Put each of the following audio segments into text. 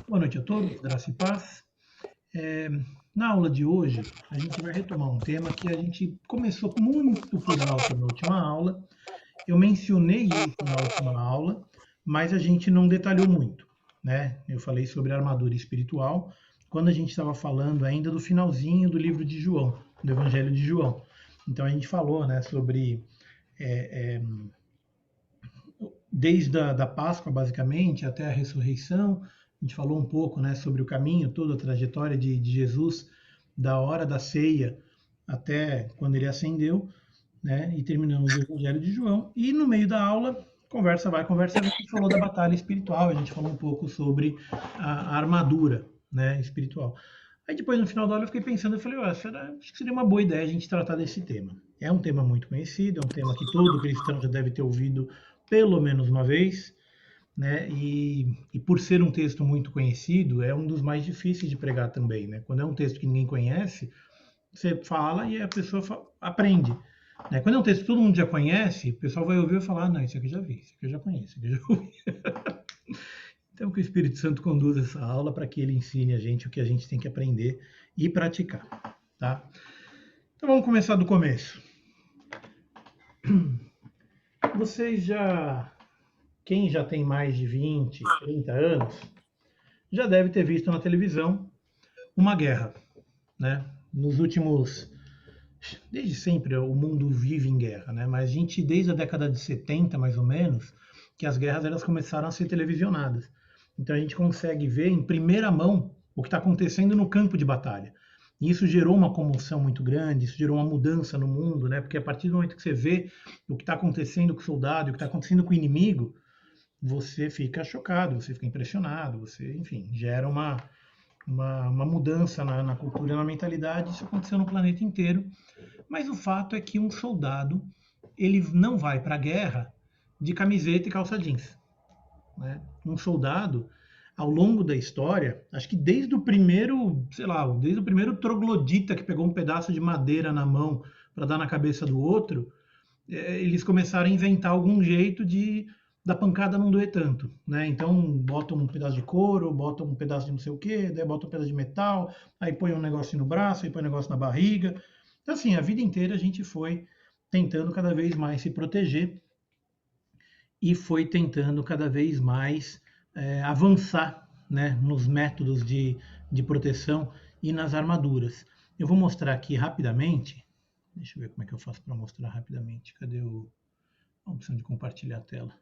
Boa noite a todos, graça e paz. É, Na aula de hoje, a gente vai retomar um tema que a gente começou muito por alto na última aula. Eu mencionei isso na última aula, mas a gente não detalhou muito, né? Eu falei sobre a armadura espiritual quando a gente estava falando ainda do finalzinho do livro de João, do Evangelho de João. Então a gente falou, né, sobre desde da Páscoa, basicamente, até a ressurreição. A gente falou um pouco, né, sobre o caminho, toda a trajetória de Jesus, da hora da ceia até quando ele ascendeu, né, e terminamos o Evangelho de João. E no meio da aula, conversa vai, conversa vem, a gente falou da batalha espiritual, a gente falou um pouco sobre a armadura, né, espiritual. Aí depois, no final da aula, eu fiquei pensando, eu falei, acho que seria uma boa ideia a gente tratar desse tema. É um tema muito conhecido, é um tema que todo cristão já deve ter ouvido pelo menos uma vez, né? E por ser um texto muito conhecido, é um dos mais difíceis de pregar também, né? Quando é um texto que ninguém conhece, você fala e a pessoa aprende. Né? Quando é um texto que todo mundo já conhece, o pessoal vai ouvir e falar, não, isso aqui eu já vi, isso aqui eu já conheço, isso aqui eu já ouvi. Então, que o Espírito Santo conduza essa aula para que ele ensine a gente o que a gente tem que aprender e praticar, tá? Então, vamos começar do começo. Vocês já, quem já tem mais de 20, 30 anos, já deve ter visto na televisão uma guerra, né? Nos últimos, desde sempre o mundo vive em guerra, né? Mas a gente desde a década de 70, mais ou menos, que as guerras elas começaram a ser televisionadas. Então a gente consegue ver em primeira mão o que está acontecendo no campo de batalha. E isso gerou uma comoção muito grande, isso gerou uma mudança no mundo, né? Porque a partir do momento que você vê o que está acontecendo com o soldado, o que está acontecendo com o inimigo, você fica chocado, você fica impressionado, você, enfim, gera uma mudança na cultura e na mentalidade. Isso aconteceu no planeta inteiro. Mas o fato é que um soldado ele não vai para a guerra de camiseta e calça jeans. Né? Um soldado, ao longo da história, acho que desde o primeiro, sei lá, desde o primeiro troglodita que pegou um pedaço de madeira na mão para dar na cabeça do outro, eles começaram a inventar algum jeito de da pancada não doer tanto, né? Então bota um pedaço de couro, bota um pedaço de não sei o quê, daí bota um pedaço de metal, aí põe um negócio no braço, aí põe um negócio na barriga. Então assim, a vida inteira a gente foi tentando cada vez mais se proteger e foi tentando cada vez mais avançar, né, nos métodos de proteção e nas armaduras. Eu vou mostrar aqui rapidamente. Deixa eu ver como é que eu faço para mostrar rapidamente. Cadê a opção de compartilhar a tela?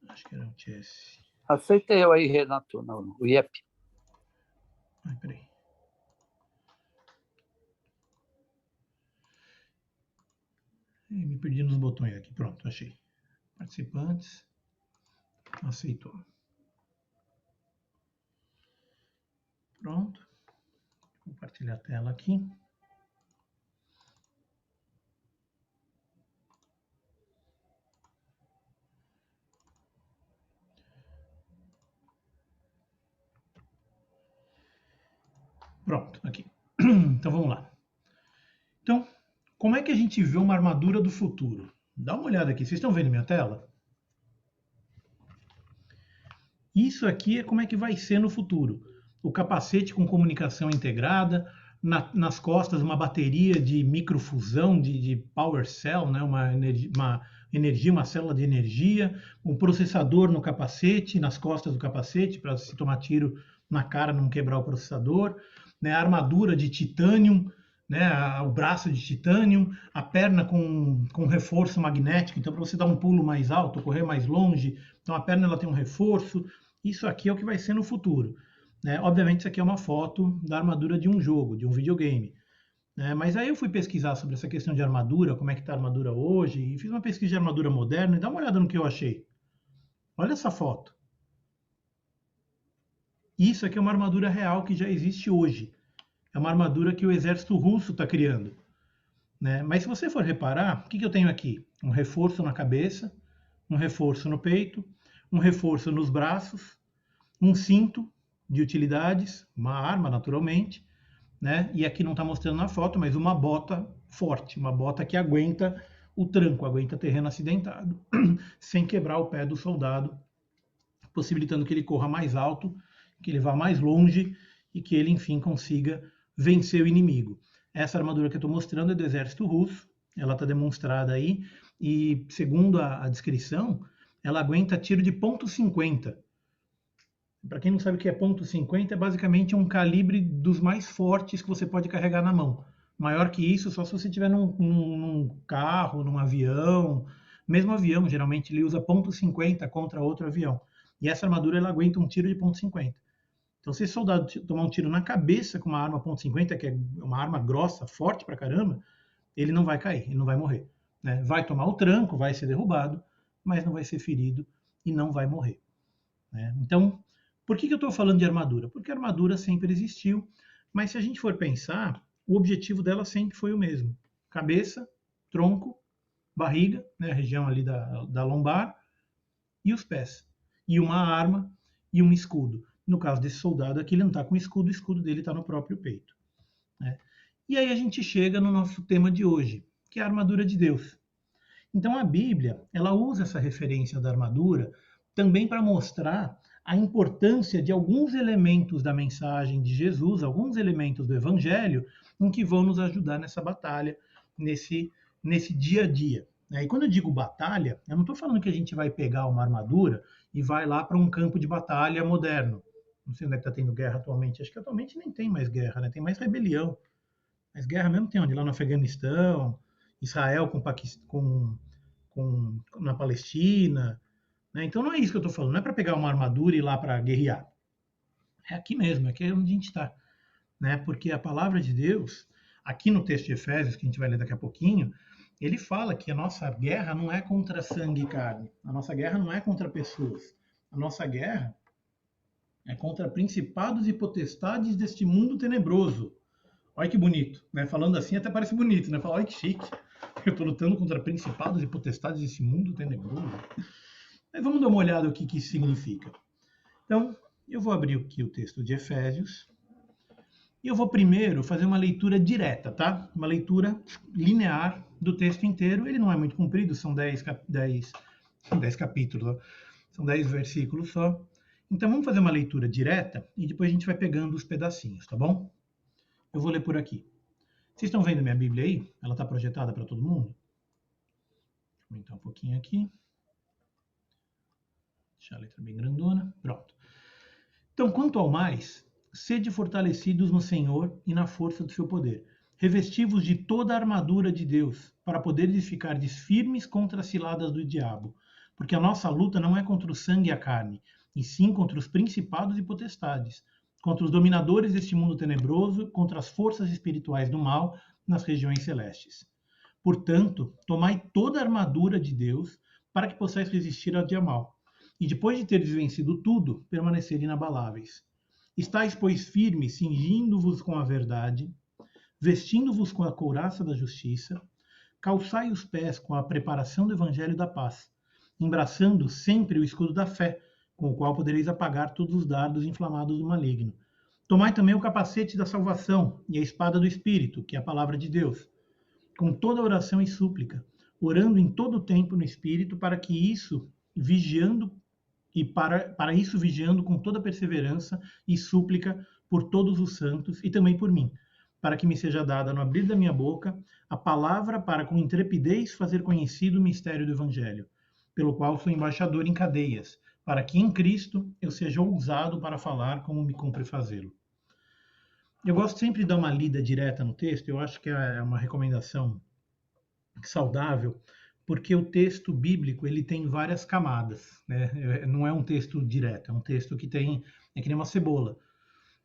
Acho que era o TS. Aceita eu aí, Renato, no IEP. Ai, peraí. Me perdi nos botões aqui. Pronto, achei. Participantes. Aceitou. Pronto. Compartilhar a tela aqui. Pronto, aqui. Então vamos lá. Então, como é que a gente vê uma armadura do futuro? Dá uma olhada aqui. Vocês estão vendo minha tela? Isso aqui é como é que vai ser no futuro. O capacete com comunicação integrada, nas costas uma bateria de microfusão, de power cell, né? Uma célula de energia, um processador no capacete, nas costas do capacete, para se tomar tiro na cara não quebrar o processador, né? A armadura de titânio, né? O braço de titânio, a perna com reforço magnético, então para você dar um pulo mais alto, correr mais longe, então a perna ela tem um reforço. Isso aqui é o que vai ser no futuro. Né? Obviamente, isso aqui é uma foto da armadura de um jogo, de um videogame. Né? Mas aí eu fui pesquisar sobre essa questão de armadura, como é que está a armadura hoje, e fiz uma pesquisa de armadura moderna, e dá uma olhada no que eu achei. Olha essa foto. Isso aqui é uma armadura real que já existe hoje. É uma armadura que o exército russo está criando. Né? Mas se você for reparar, o que eu tenho aqui? Um reforço na cabeça, um reforço no peito, um reforço nos braços, um cinto de utilidades, uma arma naturalmente, né? E aqui não está mostrando na foto, mas uma bota forte, uma bota que aguenta o tranco aguenta terreno acidentado, sem quebrar o pé do soldado, possibilitando que ele corra mais alto, que ele vá mais longe e que ele, enfim, consiga vencer o inimigo. Essa armadura que eu estou mostrando é do exército russo, ela está demonstrada aí, e segundo a descrição, ela aguenta tiro de ponto .50. Para quem não sabe o que é ponto .50, é basicamente um calibre dos mais fortes que você pode carregar na mão. Maior que isso, só se você estiver num carro, num avião. Mesmo avião, geralmente ele usa ponto .50 contra outro avião. E essa armadura ela aguenta um tiro de ponto .50. Então, se esse soldado tomar um tiro na cabeça com uma arma ponto .50, que é uma arma grossa, forte pra caramba, ele não vai cair, ele não vai morrer. Né? Vai tomar o tranco, vai ser derrubado, mas não vai ser ferido e não vai morrer. Né? Então, por que eu estou falando de armadura? Porque a armadura sempre existiu, mas se a gente for pensar, o objetivo dela sempre foi o mesmo: cabeça, tronco, barriga, né, a região ali da lombar, e os pés. E uma arma e um escudo. No caso desse soldado aqui, ele não está com escudo, o escudo dele está no próprio peito. Né? E aí a gente chega no nosso tema de hoje, que é a armadura de Deus. Então a Bíblia, ela usa essa referência da armadura também para mostrar a importância de alguns elementos da mensagem de Jesus, alguns elementos do Evangelho, em que vão nos ajudar nessa batalha, nesse dia a dia. E quando eu digo batalha, eu não estou falando que a gente vai pegar uma armadura e vai lá para um campo de batalha moderno. Não sei onde é que está tendo guerra atualmente. Acho que atualmente nem tem mais guerra, né? Tem mais rebelião. Mas guerra mesmo tem onde? Lá no Afeganistão, Israel na Palestina. Né? Então não é isso que eu estou falando. Não é para pegar uma armadura e ir lá para guerrear. É aqui mesmo, aqui é onde a gente está. Né? Porque a palavra de Deus, aqui no texto de Efésios, que a gente vai ler daqui a pouquinho, ele fala que a nossa guerra não é contra sangue e carne. A nossa guerra não é contra pessoas. A nossa guerra é contra principados e potestades deste mundo tenebroso. Olha que bonito, né? Falando assim até parece bonito, né? Falar, olha que chique. Eu estou lutando contra principados e potestades desse mundo tenebroso. Mas vamos dar uma olhada no que isso significa. Então, eu vou abrir aqui o texto de Efésios. E eu vou primeiro fazer uma leitura direta, tá? Uma leitura linear do texto inteiro. Ele não é muito comprido, são 10 capítulos, ó. São 10 versículos só. Então vamos fazer uma leitura direta e depois a gente vai pegando os pedacinhos, tá bom? Eu vou ler por aqui. Vocês estão vendo minha Bíblia aí? Ela está projetada para todo mundo? Vou aumentar um pouquinho aqui. Deixar a letra bem grandona. Pronto. Então, quanto ao mais, sede fortalecidos no Senhor e na força do seu poder. Revesti-vos de toda a armadura de Deus, para poderes ficar firmes contra as ciladas do diabo. Porque a nossa luta não é contra o sangue e a carne, e sim contra os principados e potestades, contra os dominadores deste mundo tenebroso, contra as forças espirituais do mal nas regiões celestes. Portanto, tomai toda a armadura de Deus, para que possais resistir ao dia mal. E depois de teres vencido tudo, permanecer inabaláveis. Estais, pois, firmes, cingindo-vos com a verdade, vestindo-vos com a couraça da justiça, calçai os pés com a preparação do evangelho da paz, embraçando sempre o escudo da fé, com o qual podereis apagar todos os dardos inflamados do maligno. Tomai também o capacete da salvação e a espada do Espírito, que é a palavra de Deus, com toda oração e súplica, orando em todo o tempo no Espírito, para isso vigiando com toda perseverança e súplica por todos os santos e também por mim, para que me seja dada no abrir da minha boca a palavra para com intrepidez fazer conhecido o mistério do Evangelho, pelo qual sou embaixador em cadeias, para que em Cristo eu seja ousado para falar como me cumpre fazê-lo. Eu gosto sempre de dar uma lida direta no texto, eu acho que é uma recomendação saudável, porque o texto bíblico ele tem várias camadas, né? Não é um texto direto, é um texto que é que nem uma cebola.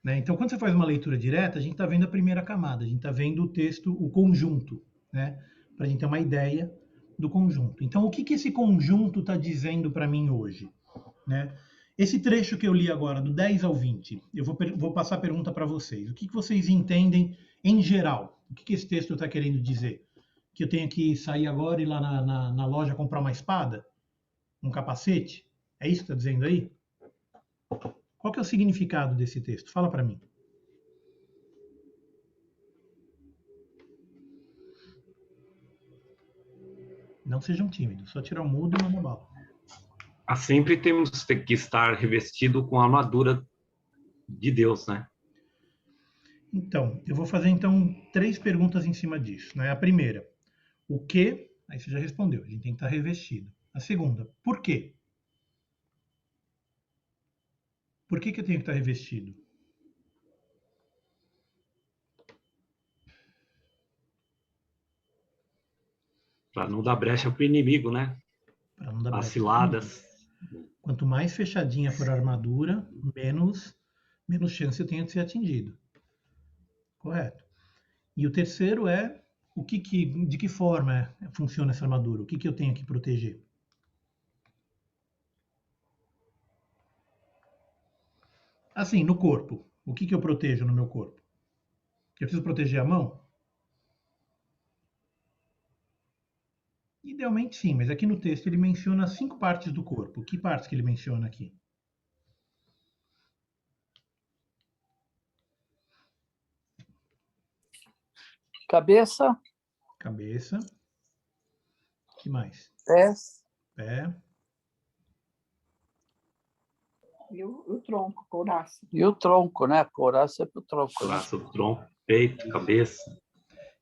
Né? Então, quando você faz uma leitura direta, a gente está vendo a primeira camada, a gente está vendo o texto, o conjunto, né? Para a gente ter uma ideia do conjunto. Então, o que esse conjunto está dizendo para mim hoje? Né? Esse trecho que eu li agora, do 10 ao 20, eu vou passar a pergunta para vocês. O que vocês entendem em geral? O que esse texto está querendo dizer? Que eu tenho que sair agora e ir lá na loja comprar uma espada? Um capacete? É isso que está dizendo aí? Qual que é o significado desse texto? Fala para mim. Não sejam tímidos, só tirar o mudo e mandar bala. Sempre temos que estar revestido com a armadura de Deus, né? Então, eu vou fazer então 3 perguntas em cima disso, né? A primeira, o que? Aí você já respondeu, a gente tem que estar revestido. A segunda, por quê? Por que eu tenho que estar revestido? Para não dar brecha para o inimigo, né? Para não dar As brecha. ciladas. Quanto mais fechadinha for a armadura, menos chance eu tenho de ser atingido. Correto. E o terceiro é de que forma funciona essa armadura? O que eu tenho que proteger? Assim, no corpo. O que eu protejo no meu corpo? Eu preciso proteger a mão? Idealmente sim, mas aqui no texto ele menciona 5 partes do corpo. Que partes que ele menciona aqui? Cabeça, Cabeça. Que mais? pés. Pé. E o tronco, couraça. E o tronco, né? Couraça é pro tronco. Né? Braço, tronco, peito, cabeça.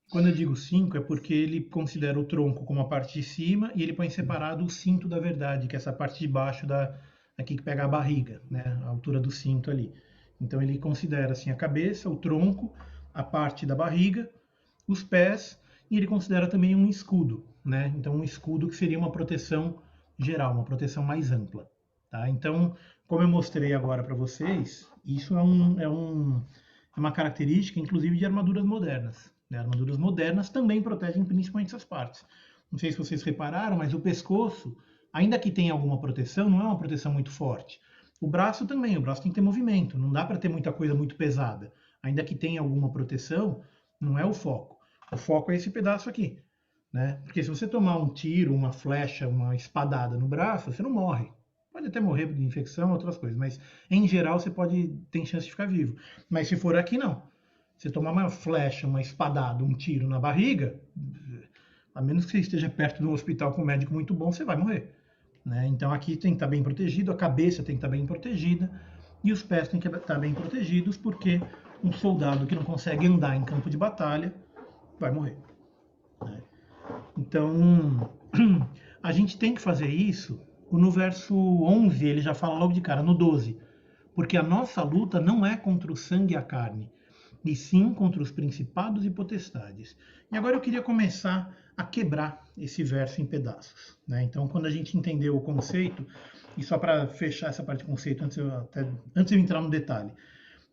Quando eu digo 5, é porque ele considera o tronco como a parte de cima e ele põe separado o cinto da verdade, que é essa parte de baixo aqui que pega a barriga, né? A altura do cinto ali. Então ele considera assim a cabeça, o tronco, a parte da barriga, os pés e ele considera também um escudo, né? Então um escudo que seria uma proteção geral, uma proteção mais ampla, tá? Então, como eu mostrei agora para vocês, isso é uma característica, inclusive, de armaduras modernas. Né? Armaduras modernas também protegem principalmente essas partes. Não sei se vocês repararam, mas o pescoço, ainda que tenha alguma proteção, não é uma proteção muito forte. O braço também, o braço tem que ter movimento, não dá para ter muita coisa muito pesada. Ainda que tenha alguma proteção, não é o foco. O foco é esse pedaço aqui. Né? Porque se você tomar um tiro, uma flecha, uma espadada no braço, você não morre. Pode até morrer de infecção, outras coisas, mas em geral você tem chance de ficar vivo. Mas se for aqui, não. Se tomar uma flecha, uma espadada, um tiro na barriga, a menos que você esteja perto de um hospital com um médico muito bom, você vai morrer. Né? Então aqui tem que estar bem protegido, a cabeça tem que estar bem protegida e os pés têm que estar bem protegidos, porque um soldado que não consegue andar em campo de batalha vai morrer. Né? Então, a gente tem que fazer isso. No verso 11, ele já fala logo de cara, no 12. Porque a nossa luta não é contra o sangue e a carne, e sim contra os principados e potestades. E agora eu queria começar a quebrar esse verso em pedaços. Né? Então, quando a gente entendeu o conceito, e só para fechar essa parte de conceito, antes de eu entrar no detalhe,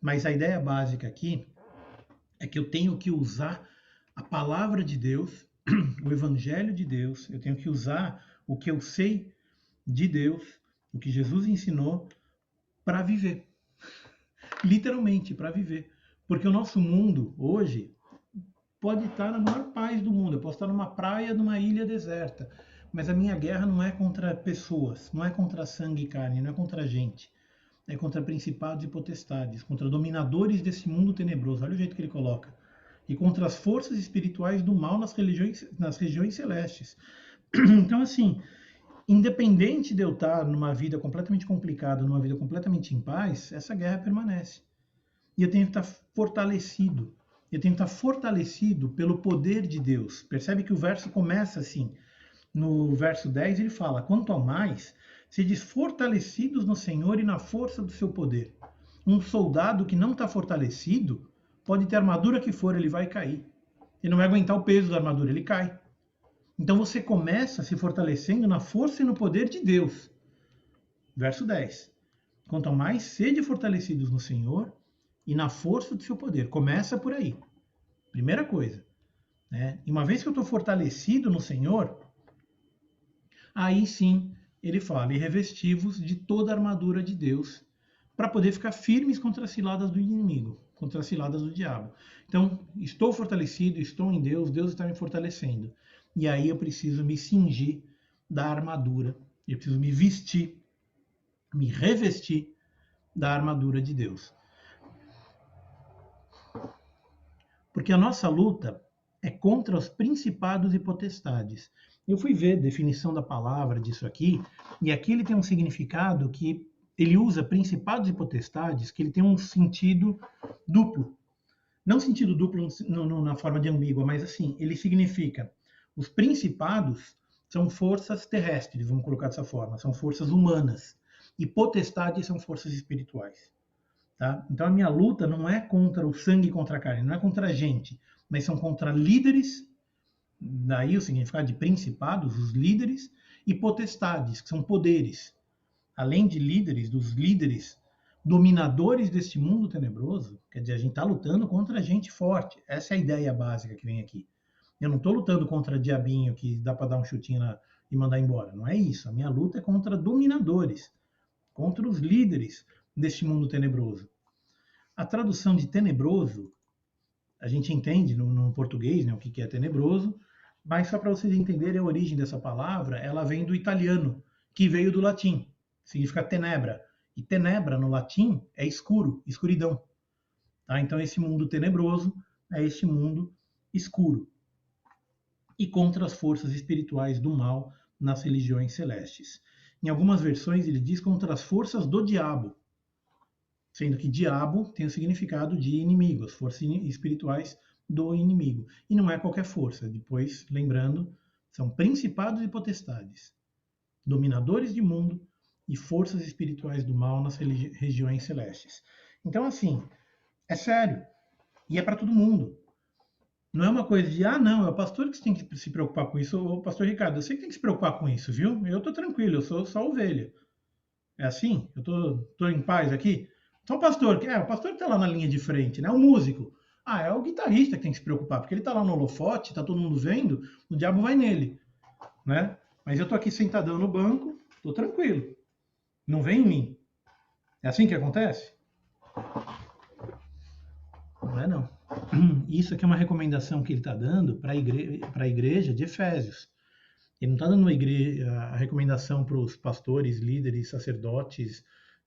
mas a ideia básica aqui é que eu tenho que usar a palavra de Deus, o evangelho de Deus, eu tenho que usar o que eu sei de Deus, o que Jesus ensinou, para viver. Literalmente, para viver. Porque o nosso mundo, hoje, pode estar na maior paz do mundo. Eu posso estar numa praia, numa ilha deserta. Mas a minha guerra não é contra pessoas, não é contra sangue e carne, não é contra gente. É contra principados e potestades, contra dominadores desse mundo tenebroso. Olha o jeito que ele coloca. E contra as forças espirituais do mal nas regiões celestes. Então, assim, independente de eu estar numa vida completamente complicada, numa vida completamente em paz, essa guerra permanece. E eu tenho que estar fortalecido. Eu tenho que estar fortalecido pelo poder de Deus. Percebe que o verso começa assim. No verso 10 ele fala, quanto ao mais, sedes fortalecidos no Senhor e na força do seu poder. Um soldado que não está fortalecido, pode ter a armadura que for, ele vai cair. Ele não vai aguentar o peso da armadura, ele cai. Então você começa se fortalecendo na força e no poder de Deus. Verso 10. Quanto ao mais, sede fortalecidos no Senhor e na força do seu poder. Começa por aí. Primeira coisa. Né? E uma vez que eu estou fortalecido no Senhor, aí sim ele fala, e revestivos de toda a armadura de Deus, para poder ficar firmes contra as ciladas do inimigo, contra as ciladas do diabo. Então, estou fortalecido, estou em Deus, Deus está me fortalecendo. E aí eu preciso me cingir da armadura, eu preciso me vestir, me revestir da armadura de Deus. Porque a nossa luta é contra os principados e potestades. Eu fui ver a definição da palavra disso aqui, e aqui ele tem um significado que ele usa principados e potestades, que ele tem um sentido duplo. Não sentido duplo na forma de ambígua, mas assim, ele significa os principados são forças terrestres, vamos colocar dessa forma, são forças humanas, e potestades são forças espirituais. Tá? Então a minha luta não é contra o sangue e contra a carne, não é contra a gente, mas são contra líderes, daí o significado de principados, os líderes, e potestades, que são poderes. Além de líderes, dos líderes dominadores deste mundo tenebroso, quer dizer, a gente está lutando contra gente forte. Essa é a ideia básica que vem aqui. Eu não estou lutando contra diabinho que dá para dar um chutinho e mandar embora. Não é isso. A minha luta é contra dominadores, contra os líderes deste mundo tenebroso. A tradução de tenebroso, a gente entende no português, né, o que é tenebroso, mas só para vocês entenderem a origem dessa palavra, ela vem do italiano, que veio do latim, significa tenebra. E tenebra no latim é escuro, escuridão. Tá? Então esse mundo tenebroso é este mundo escuro. E contra as forças espirituais do mal nas religiões celestes. Em algumas versões ele diz contra as forças do diabo, sendo que diabo tem o significado de inimigo, as forças espirituais do inimigo. E não é qualquer força, depois, lembrando, são principados e potestades, dominadores de mundo e forças espirituais do mal nas regiões celestes. Então, assim, é sério. E é para todo mundo. Não é uma coisa de, não, é o pastor que tem que se preocupar com isso. Ô, pastor Ricardo, eu sei que tem que se preocupar com isso, viu? Eu estou tranquilo, eu sou só ovelha. É assim? Eu tô em paz aqui? Então o pastor que está lá na linha de frente, né? O músico. É o guitarrista que tem que se preocupar, porque ele está lá no holofote, está todo mundo vendo, o diabo vai nele, né? Mas eu tô aqui sentadão no banco, tô tranquilo. Não vem em mim. É assim que acontece? Não é não. Isso aqui é uma recomendação que ele está dando para a igreja de Efésios. Ele não está dando a recomendação para os pastores, líderes, sacerdotes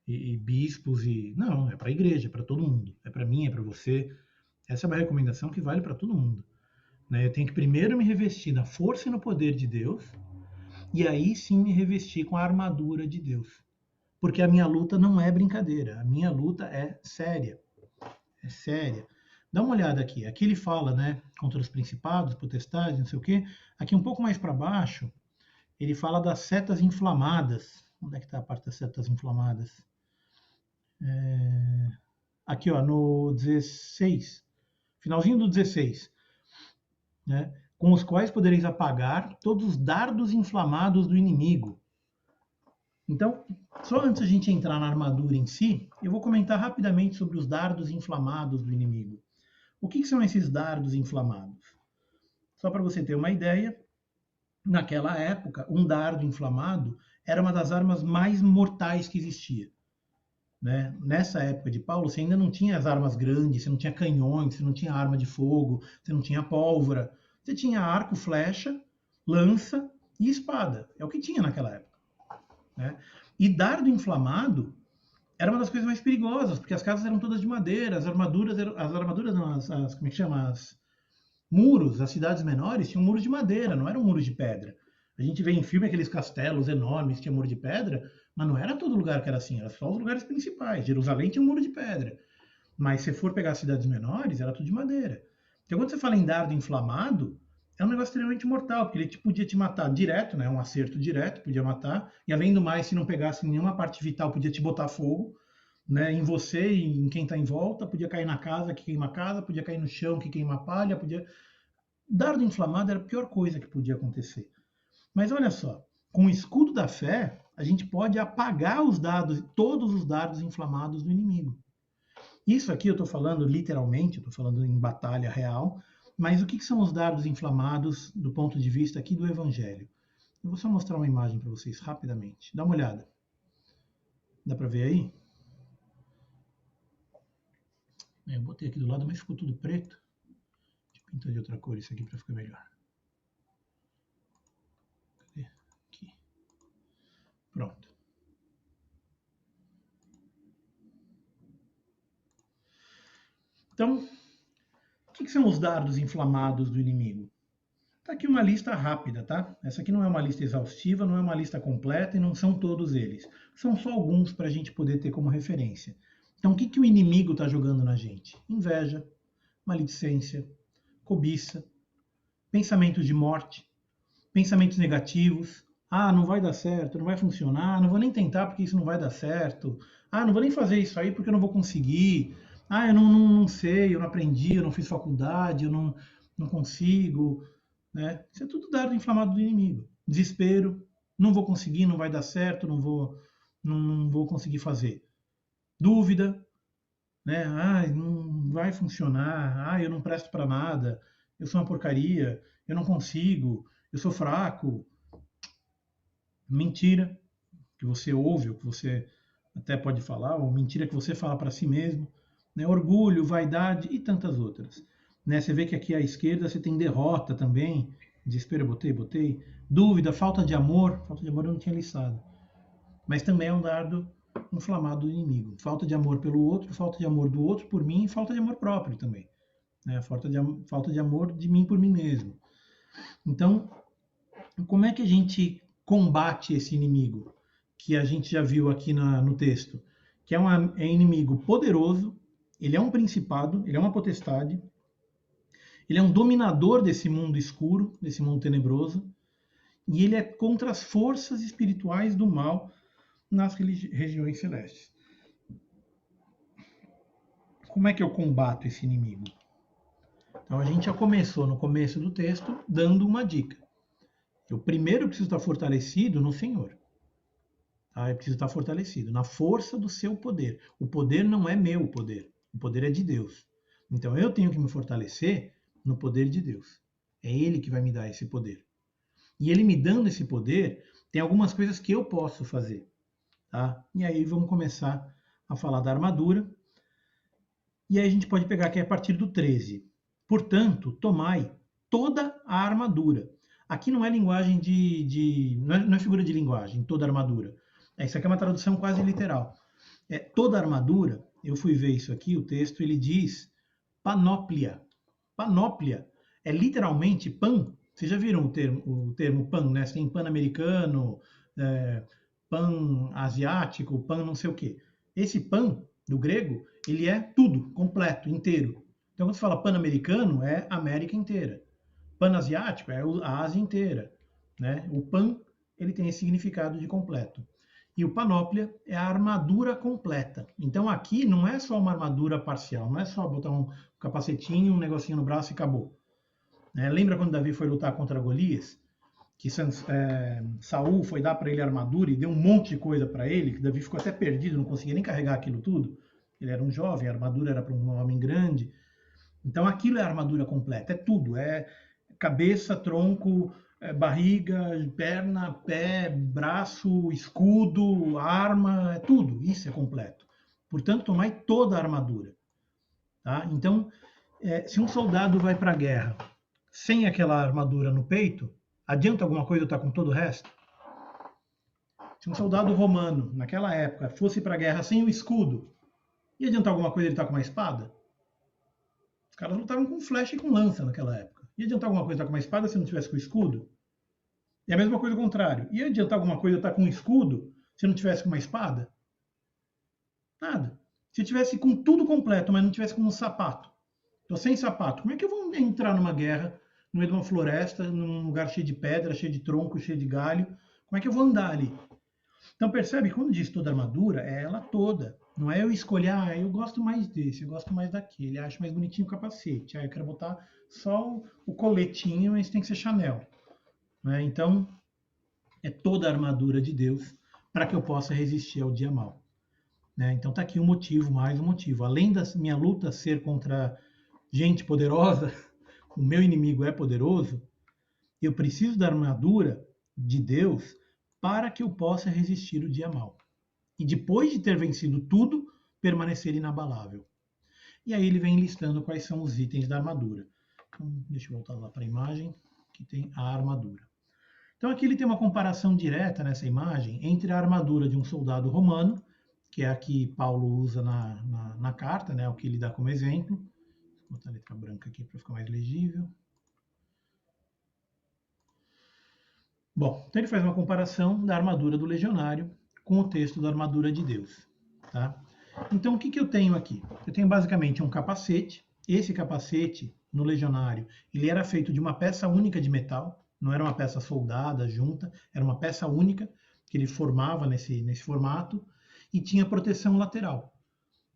e bispos. Não, é para a igreja, para todo mundo. É para mim, é para você. Essa é uma recomendação que vale para todo mundo. Né? Eu tenho que primeiro me revestir na força e no poder de Deus, e aí sim me revestir com a armadura de Deus. Porque a minha luta não é brincadeira, a minha luta é séria. É séria. Dá uma olhada aqui. Aqui ele fala, né, contra os principados, potestades, não sei o quê. Aqui um pouco mais para baixo, ele fala das setas inflamadas. Onde é que está a parte das setas inflamadas? Aqui, ó, no 16, finalzinho do 16, né? Com os quais podereis apagar todos os dardos inflamados do inimigo. Então, só antes a gente entrar na armadura em si, eu vou comentar rapidamente sobre os dardos inflamados do inimigo. O que são esses dardos inflamados? Só para você ter uma ideia, naquela época, um dardo inflamado era uma das armas mais mortais que existia. Né? Nessa época de Paulo, você ainda não tinha as armas grandes, você não tinha canhões, você não tinha arma de fogo, você não tinha pólvora. Você tinha arco, flecha, lança e espada. É o que tinha naquela época. Né? E dardo inflamado era uma das coisas mais perigosas, porque as casas eram todas de madeira, as armaduras não, como é que chama? As muros, as cidades menores tinham muros de madeira, não eram muros de pedra. A gente vê em filme aqueles castelos enormes que tinham muro de pedra, mas não era todo lugar que era assim, era só os lugares principais. Jerusalém tinha um muro de pedra. Mas se for pegar cidades menores, era tudo de madeira. Então quando você fala em dardo inflamado, é um negócio extremamente mortal, porque ele podia te matar direto, né? Um acerto direto, podia matar, e além do mais, se não pegasse nenhuma parte vital, podia te botar fogo, né? Em você e em quem está em volta, podia cair na casa, que queima a casa, podia cair no chão, que queima a palha, podia... Dardo inflamado era a pior coisa que podia acontecer. Mas olha só, com o escudo da fé, a gente pode apagar todos os dardos inflamados do inimigo. Isso aqui eu estou falando literalmente, estou falando em batalha real, mas o que são os dardos inflamados do ponto de vista aqui do Evangelho? Eu vou só mostrar uma imagem para vocês rapidamente. Dá uma olhada. Dá para ver aí? Eu botei aqui do lado, mas ficou tudo preto. Deixa eu pintar de outra cor isso aqui para ficar melhor. Cadê? Aqui. Pronto. Então, o que são os dardos inflamados do inimigo? Tá aqui uma lista rápida, tá? Essa aqui não é uma lista exaustiva, não é uma lista completa e não são todos eles. São só alguns para a gente poder ter como referência. Então, o que, que o inimigo está jogando na gente? Inveja, maledicência, cobiça, pensamentos de morte, pensamentos negativos. Ah, não vai dar certo, não vai funcionar, não vou nem tentar porque isso não vai dar certo. Ah, não vou nem fazer isso aí porque eu não vou conseguir. Ah, eu não sei, eu não aprendi, eu não fiz faculdade, eu não consigo. Né? Isso é tudo dardo inflamado do inimigo. Desespero, não vou conseguir, não vai dar certo, não vou conseguir fazer. Dúvida, né? Ah, não vai funcionar. Ah, eu não presto para nada. Eu sou uma porcaria. Eu não consigo. Eu sou fraco. Mentira que você ouve, ou que você até pode falar, ou mentira que você fala para si mesmo. Né? Orgulho, vaidade e tantas outras. Né? Você vê que aqui à esquerda você tem derrota também. Desespero, botei. Dúvida, falta de amor. Falta de amor eu não tinha listado. Mas também é um dardo inflamado do inimigo. Falta de amor pelo outro, falta de amor do outro por mim e falta de amor próprio também. Né? Falta de amor de mim por mim mesmo. Então, como é que a gente combate esse inimigo? Que a gente já viu aqui no texto. Que é um inimigo poderoso, ele é um principado, ele é uma potestade, ele é um dominador desse mundo escuro, desse mundo tenebroso, e ele é contra as forças espirituais do mal nas regiões celestes. Como é que eu combato esse inimigo? Então a gente já começou no começo do texto dando uma dica. Eu primeiro preciso estar fortalecido no Senhor. Tá? Eu preciso estar fortalecido na força do seu poder. O poder não é meu poder, o poder é de Deus. Então eu tenho que me fortalecer no poder de Deus. É Ele que vai me dar esse poder. E Ele me dando esse poder, tem algumas coisas que eu posso fazer. Tá? E aí vamos começar a falar da armadura. E aí a gente pode pegar aqui a partir do 13. Portanto, tomai toda a armadura. Aqui não é linguagem não é figura de linguagem, toda armadura. Isso aqui é uma tradução quase literal. Toda armadura, eu fui ver isso aqui, o texto, ele diz panóplia. Panóplia é literalmente pan. Vocês já viram o termo pan, né? Você tem pan-americano, pan-asiático, pan não sei o quê. Esse pan, do grego, ele é tudo, completo, inteiro. Então, quando você fala pan-americano, é a América inteira. Pan-asiático é a Ásia inteira. Né? O pan, ele tem esse significado de completo. E o panóplia é a armadura completa. Então, aqui não é só uma armadura parcial, não é só botar um capacetinho, um negocinho no braço e acabou. Lembra quando Davi foi lutar contra Golias? Que Saul foi dar para ele armadura e deu um monte de coisa para ele, que Davi ficou até perdido, não conseguia nem carregar aquilo tudo. Ele era um jovem, a armadura era para um homem grande. Então aquilo é a armadura completa, é tudo, é cabeça, tronco, barriga, perna, pé, braço, escudo, arma, é tudo, isso é completo. Portanto, tomai toda a armadura. Tá? Então, se um soldado vai para a guerra sem aquela armadura no peito, adianta alguma coisa eu estar com todo o resto? Se um soldado romano, naquela época, fosse para a guerra sem o escudo, ia adiantar alguma coisa ele estar com uma espada? Os caras lutavam com flecha e com lança naquela época. Ia adiantar alguma coisa estar com uma espada se não tivesse com o escudo? E a mesma coisa ao contrário. Ia adiantar alguma coisa estar com um escudo se não tivesse com uma espada? Nada. Se eu tivesse com tudo completo, mas não tivesse com um sapato, estou sem sapato, como é que eu vou entrar numa guerra, no meio de uma floresta, num lugar cheio de pedra, cheio de tronco, cheio de galho? Como é que eu vou andar ali? Então percebe, quando diz toda armadura, é ela toda. Não é eu escolher, eu gosto mais desse, eu gosto mais daquele, acho mais bonitinho o capacete, eu quero botar só o coletinho, mas tem que ser Chanel. Né? Então, é toda a armadura de Deus para que eu possa resistir ao dia mau. Né? Então está aqui um motivo, mais um motivo. Além da minha luta ser contra gente poderosa, o meu inimigo é poderoso, eu preciso da armadura de Deus para que eu possa resistir o dia mau. E depois de ter vencido tudo, permanecer inabalável. E aí ele vem listando quais são os itens da armadura. Então, deixa eu voltar lá para a imagem, que tem a armadura. Então aqui ele tem uma comparação direta nessa imagem entre a armadura de um soldado romano, que é a que Paulo usa na carta, né, o que ele dá como exemplo. Vou botar a letra branca aqui para ficar mais legível. Bom, então ele faz uma comparação da armadura do legionário com o texto da armadura de Deus. Tá? Então, o que eu tenho aqui? Eu tenho basicamente um capacete. Esse capacete, no legionário, ele era feito de uma peça única de metal, não era uma peça soldada, junta, era uma peça única que ele formava nesse formato e tinha proteção lateral.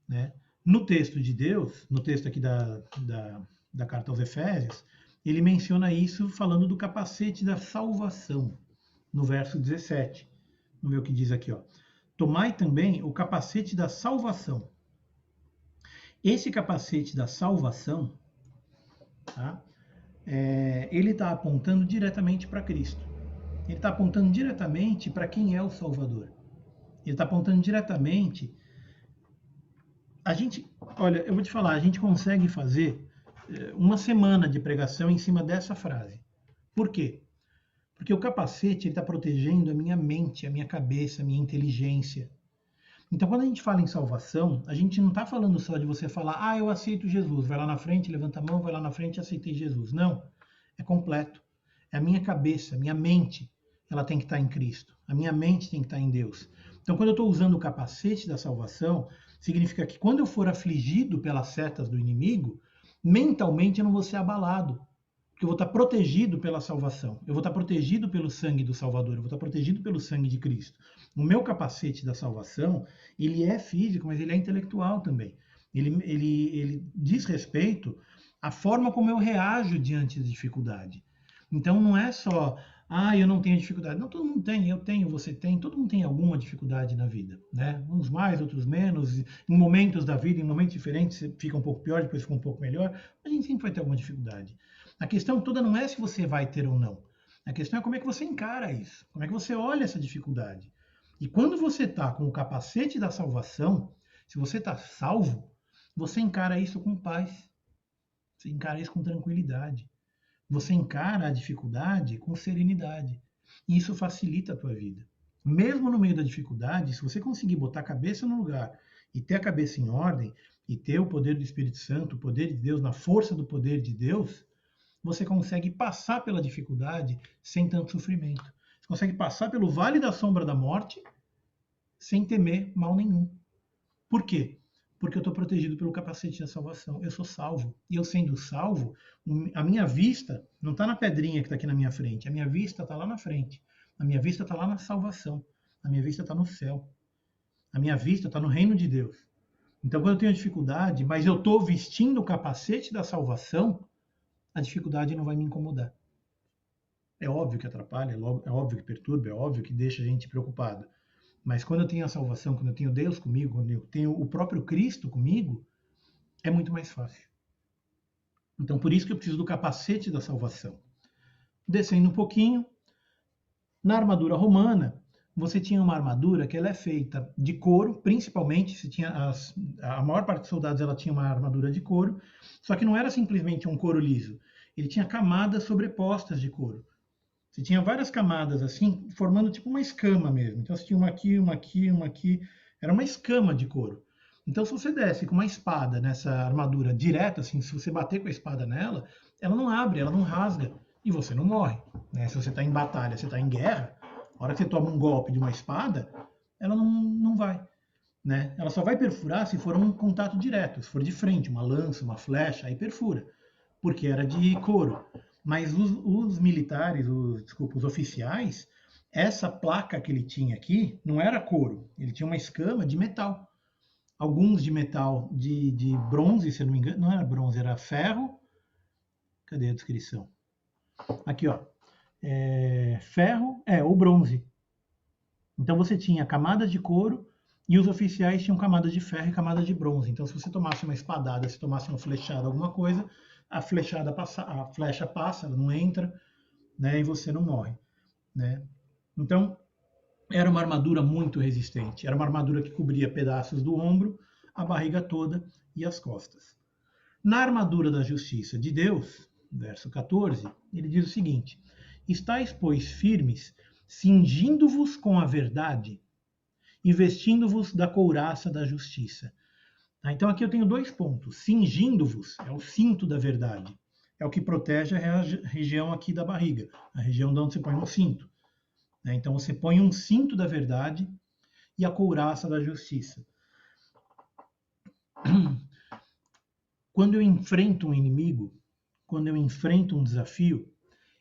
Né? No texto de Deus, no texto aqui da carta aos Efésios, ele menciona isso falando do capacete da salvação, no verso 17. Vamos ver o que diz aqui. Ó. Tomai também o capacete da salvação. Esse capacete da salvação, tá? Ele está apontando diretamente para Cristo. Ele está apontando diretamente para quem é o Salvador. Ele está apontando diretamente. Olha, eu vou te falar, a gente consegue fazer uma semana de pregação em cima dessa frase. Por quê? Porque o capacete está protegendo a minha mente, a minha cabeça, a minha inteligência. Então, quando a gente fala em salvação, a gente não está falando só de você falar, eu aceito Jesus, vai lá na frente, levanta a mão, vai lá na frente e aceitei Jesus. Não, é completo. É a minha cabeça, a minha mente, ela tem que estar em Cristo. A minha mente tem que estar em Deus. Então, quando eu estou usando o capacete da salvação, significa que quando eu for afligido pelas setas do inimigo, mentalmente eu não vou ser abalado. Porque eu vou estar protegido pela salvação. Eu vou estar protegido pelo sangue do Salvador. Eu vou estar protegido pelo sangue de Cristo. O meu capacete da salvação, ele é físico, mas ele é intelectual também. Ele diz respeito à forma como eu reajo diante da dificuldade. Então não é só, eu não tenho dificuldade. Não, todo mundo tem, eu tenho, você tem, todo mundo tem alguma dificuldade na vida, né? Uns mais, outros menos. Em momentos da vida, em momentos diferentes, fica um pouco pior, depois fica um pouco melhor. A gente sempre vai ter alguma dificuldade. A questão toda não é se você vai ter ou não. A questão é como é que você encara isso, como é que você olha essa dificuldade. E quando você está com o capacete da salvação, se você está salvo, você encara isso com paz. Você encara isso com tranquilidade. Você encara a dificuldade com serenidade. E isso facilita a tua vida. Mesmo no meio da dificuldade, se você conseguir botar a cabeça no lugar e ter a cabeça em ordem, e ter o poder do Espírito Santo, o poder de Deus, na força do poder de Deus, você consegue passar pela dificuldade sem tanto sofrimento. Você consegue passar pelo vale da sombra da morte sem temer mal nenhum. Por quê? Porque eu estou protegido pelo capacete da salvação. Eu sou salvo. E eu sendo salvo, a minha vista não está na pedrinha que está aqui na minha frente. A minha vista está lá na frente. A minha vista está lá na salvação. A minha vista está no céu. A minha vista está no reino de Deus. Então, quando eu tenho dificuldade, mas eu estou vestindo o capacete da salvação, a dificuldade não vai me incomodar. É óbvio que atrapalha, é óbvio que perturba, é óbvio que deixa a gente preocupado. Mas quando eu tenho a salvação, quando eu tenho Deus comigo, quando eu tenho o próprio Cristo comigo, é muito mais fácil. Então, por isso que eu preciso do capacete da salvação. Descendo um pouquinho, na armadura romana, você tinha uma armadura que ela é feita de couro, principalmente, a maior parte dos soldados ela tinha uma armadura de couro, só que não era simplesmente um couro liso. Ele tinha camadas sobrepostas de couro. Você tinha várias camadas assim, formando tipo uma escama mesmo. Então você tinha uma aqui, uma aqui, uma aqui. Era uma escama de couro. Então se você desce com uma espada nessa armadura direta, assim, se você bater com a espada nela, ela não abre, ela não rasga e você não morre. Né? Se você está em batalha, você está em guerra, a hora que você toma um golpe de uma espada, ela não vai. Né? Ela só vai perfurar se for um contato direto, se for de frente, uma lança, uma flecha, aí perfura, porque era de couro. Mas os militares, os oficiais, essa placa que ele tinha aqui não era couro, ele tinha uma escama de metal. Alguns de metal de bronze, se eu não me engano, não era bronze, era ferro. Cadê a descrição? Aqui, ó. Ferro, ou bronze. Então você tinha camadas de couro e os oficiais tinham camadas de ferro e camadas de bronze. Então se você tomasse uma espadada, se tomasse uma flechada, alguma coisa, a flecha passa, ela não entra, né, e você não morre. Né? Então, era uma armadura muito resistente. Era uma armadura que cobria pedaços do ombro, a barriga toda e as costas. Na armadura da justiça de Deus, verso 14, ele diz o seguinte: estáis, pois, firmes, cingindo-vos com a verdade e vestindo-vos da couraça da justiça. Então aqui eu tenho 2 pontos. Cingindo-vos é o cinto da verdade. É o que protege a região aqui da barriga, a região de onde você põe um cinto. né? Então você põe um cinto da verdade e a couraça da justiça. Quando eu enfrento um inimigo, quando eu enfrento um desafio,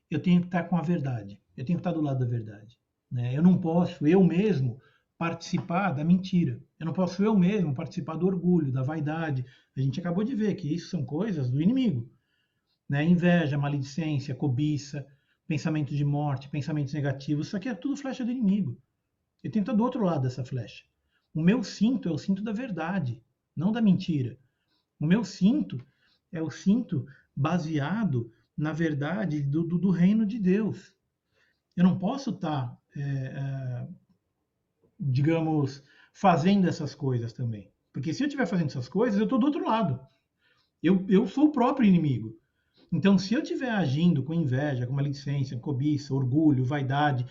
eu tenho que estar com a verdade. Eu tenho que estar do lado da verdade, né? Eu não posso, eu mesmo, participar da mentira. Eu não posso, eu mesmo, participar do orgulho, da vaidade. A gente acabou de ver que isso são coisas do inimigo, né? Inveja, maledicência, cobiça, pensamento de morte, pensamentos negativos. Isso aqui é tudo flecha do inimigo. Eu tenho que estar do outro lado dessa flecha. O meu cinto é o cinto da verdade, não da mentira. O meu cinto é o cinto baseado na verdade do reino de Deus. Eu não posso estar, digamos, fazendo essas coisas também. Porque se eu estiver fazendo essas coisas, eu estou do outro lado. Eu sou o próprio inimigo. Então, se eu estiver agindo com inveja, com maledicência, cobiça, orgulho, vaidade,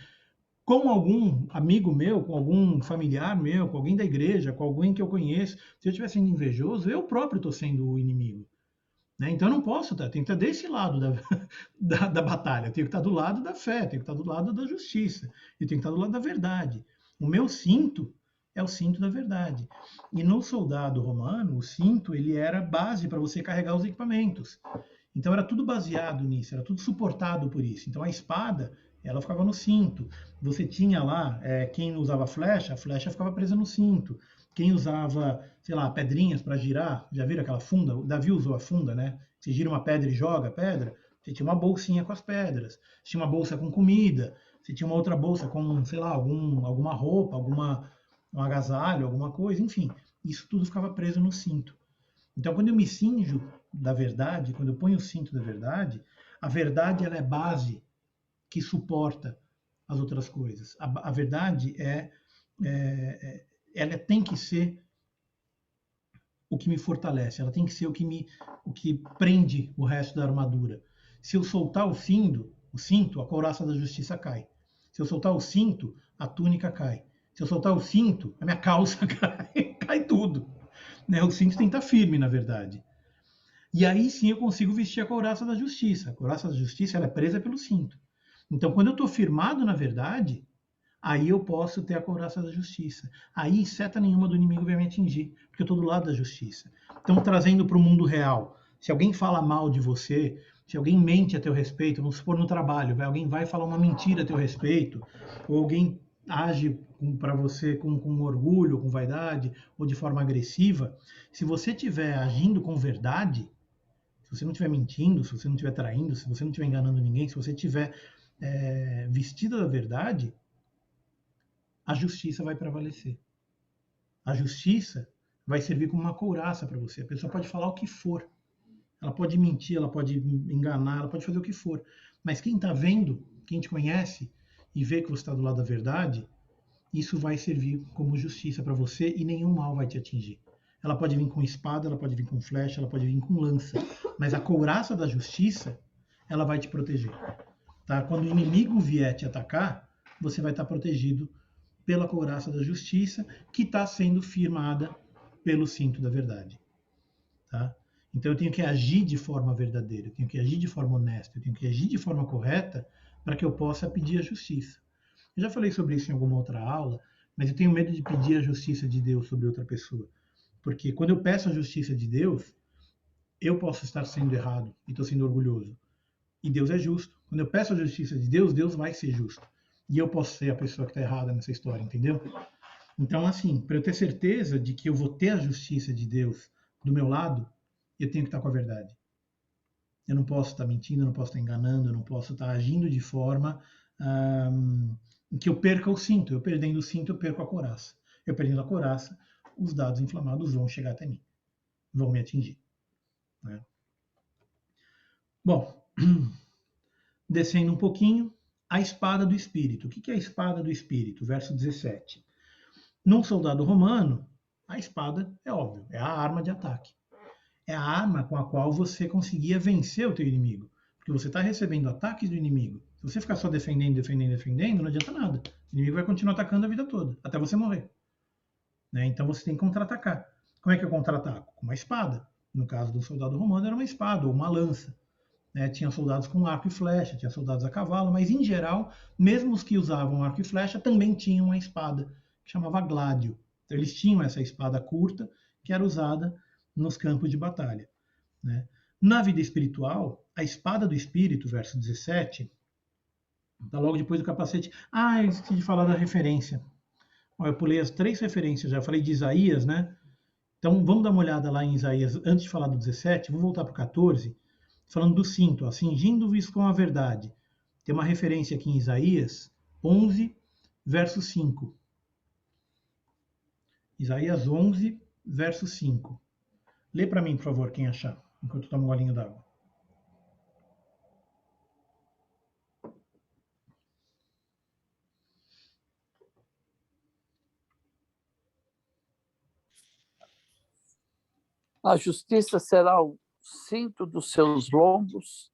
com algum amigo meu, com algum familiar meu, com alguém da igreja, com alguém que eu conheço, se eu estiver sendo invejoso, eu próprio estou sendo o inimigo, né? Então eu não posso estar, tenho que estar desse lado da batalha, eu tenho que estar do lado da fé, tenho que estar do lado da justiça, eu tenho que estar do lado da verdade. O meu cinto é o cinto da verdade. E no soldado romano, o cinto ele era base para você carregar os equipamentos. Então era tudo baseado nisso, era tudo suportado por isso. Então a espada, ela ficava no cinto. Você tinha lá, quem usava a flecha ficava presa no cinto. Quem usava, sei lá, pedrinhas para girar, já viram aquela funda? O Davi usou a funda, né? Você gira uma pedra e joga a pedra. Você tinha uma bolsinha com as pedras. Você tinha uma bolsa com comida. Você tinha uma outra bolsa com, sei lá, alguma roupa, um agasalho, alguma coisa. Enfim, isso tudo ficava preso no cinto. Então, quando eu me cinjo da verdade, quando eu ponho o cinto da verdade, a verdade ela é base que suporta as outras coisas. A verdade ela tem que ser o que me fortalece, ela tem que ser o que prende o resto da armadura. Se eu soltar o cinto, a couraça da justiça cai. Se eu soltar o cinto, a túnica cai. Se eu soltar o cinto, a minha calça cai, cai tudo. Né? O cinto tem que estar firme, na verdade. E aí sim eu consigo vestir a couraça da justiça. A couraça da justiça ela é presa pelo cinto. Então, quando eu estou firmado na verdade, aí eu posso ter a couraça da justiça. Aí seta nenhuma do inimigo vai me atingir, porque eu estou do lado da justiça. Então, trazendo para o mundo real, se alguém fala mal de você, se alguém mente a teu respeito, vamos supor no trabalho, alguém vai falar uma mentira a teu respeito, ou alguém age para você com orgulho, com vaidade, ou de forma agressiva, se você estiver agindo com verdade, se você não estiver mentindo, se você não estiver traindo, se você não estiver enganando ninguém, se você estiver vestido da verdade, a justiça vai prevalecer. A justiça vai servir como uma couraça para você. A pessoa pode falar o que for. Ela pode mentir, ela pode enganar, ela pode fazer o que for. Mas quem está vendo, quem te conhece e vê que você está do lado da verdade, isso vai servir como justiça para você e nenhum mal vai te atingir. Ela pode vir com espada, ela pode vir com flecha, ela pode vir com lança. Mas a couraça da justiça, ela vai te proteger. Tá? Quando o inimigo vier te atacar, você vai estar protegido pela couraça da justiça, que está sendo firmada pelo cinto da verdade. Tá? Então eu tenho que agir de forma verdadeira, eu tenho que agir de forma honesta, eu tenho que agir de forma correta para que eu possa pedir a justiça. Eu já falei sobre isso em alguma outra aula, mas eu tenho medo de pedir a justiça de Deus sobre outra pessoa. Porque quando eu peço a justiça de Deus, eu posso estar sendo errado e estou sendo orgulhoso. E Deus é justo. Quando eu peço a justiça de Deus, Deus vai ser justo. E eu posso ser a pessoa que está errada nessa história, entendeu? Então, assim, para eu ter certeza de que eu vou ter a justiça de Deus do meu lado, eu tenho que estar com a verdade. Eu não posso estar mentindo, eu não posso estar enganando, eu não posso estar agindo de forma em que eu perca o cinto. Eu perdendo o cinto, eu perco a couraça. Eu perdendo a couraça, os dados inflamados vão chegar até mim. Vão me atingir. Né? Bom, descendo um pouquinho, a espada do Espírito. O que é a espada do Espírito? Verso 17. Num soldado romano, a espada é óbvio, é a arma de ataque. É a arma com a qual você conseguia vencer o teu inimigo. Porque você está recebendo ataques do inimigo. Se você ficar só defendendo, não adianta nada. O inimigo vai continuar atacando a vida toda, até você morrer. Né? Então você tem que contra-atacar. Como é que eu contra-ataco? Com uma espada. No caso do soldado romano era uma espada ou uma lança. né? Tinha soldados com arco e flecha, tinha soldados a cavalo, mas em geral, mesmo os que usavam arco e flecha também tinham uma espada que chamava gládio. Então, eles tinham essa espada curta que era usada nos campos de batalha, né? Na vida espiritual, a espada do espírito, verso 17, está logo depois do capacete. Ah, eu esqueci de falar da referência. Eu pulei as 3 referências, já falei de Isaías, né? Então vamos dar uma olhada lá em Isaías, antes de falar do 17, vou voltar para o 14, falando do cinto, ó, cingindo-vos com a verdade. Tem uma referência aqui em Isaías 11, verso 5. Isaías 11, verso 5. Lê para mim, por favor, quem achar, enquanto eu tomo um golinho d'água. A justiça será o cinto dos seus lombos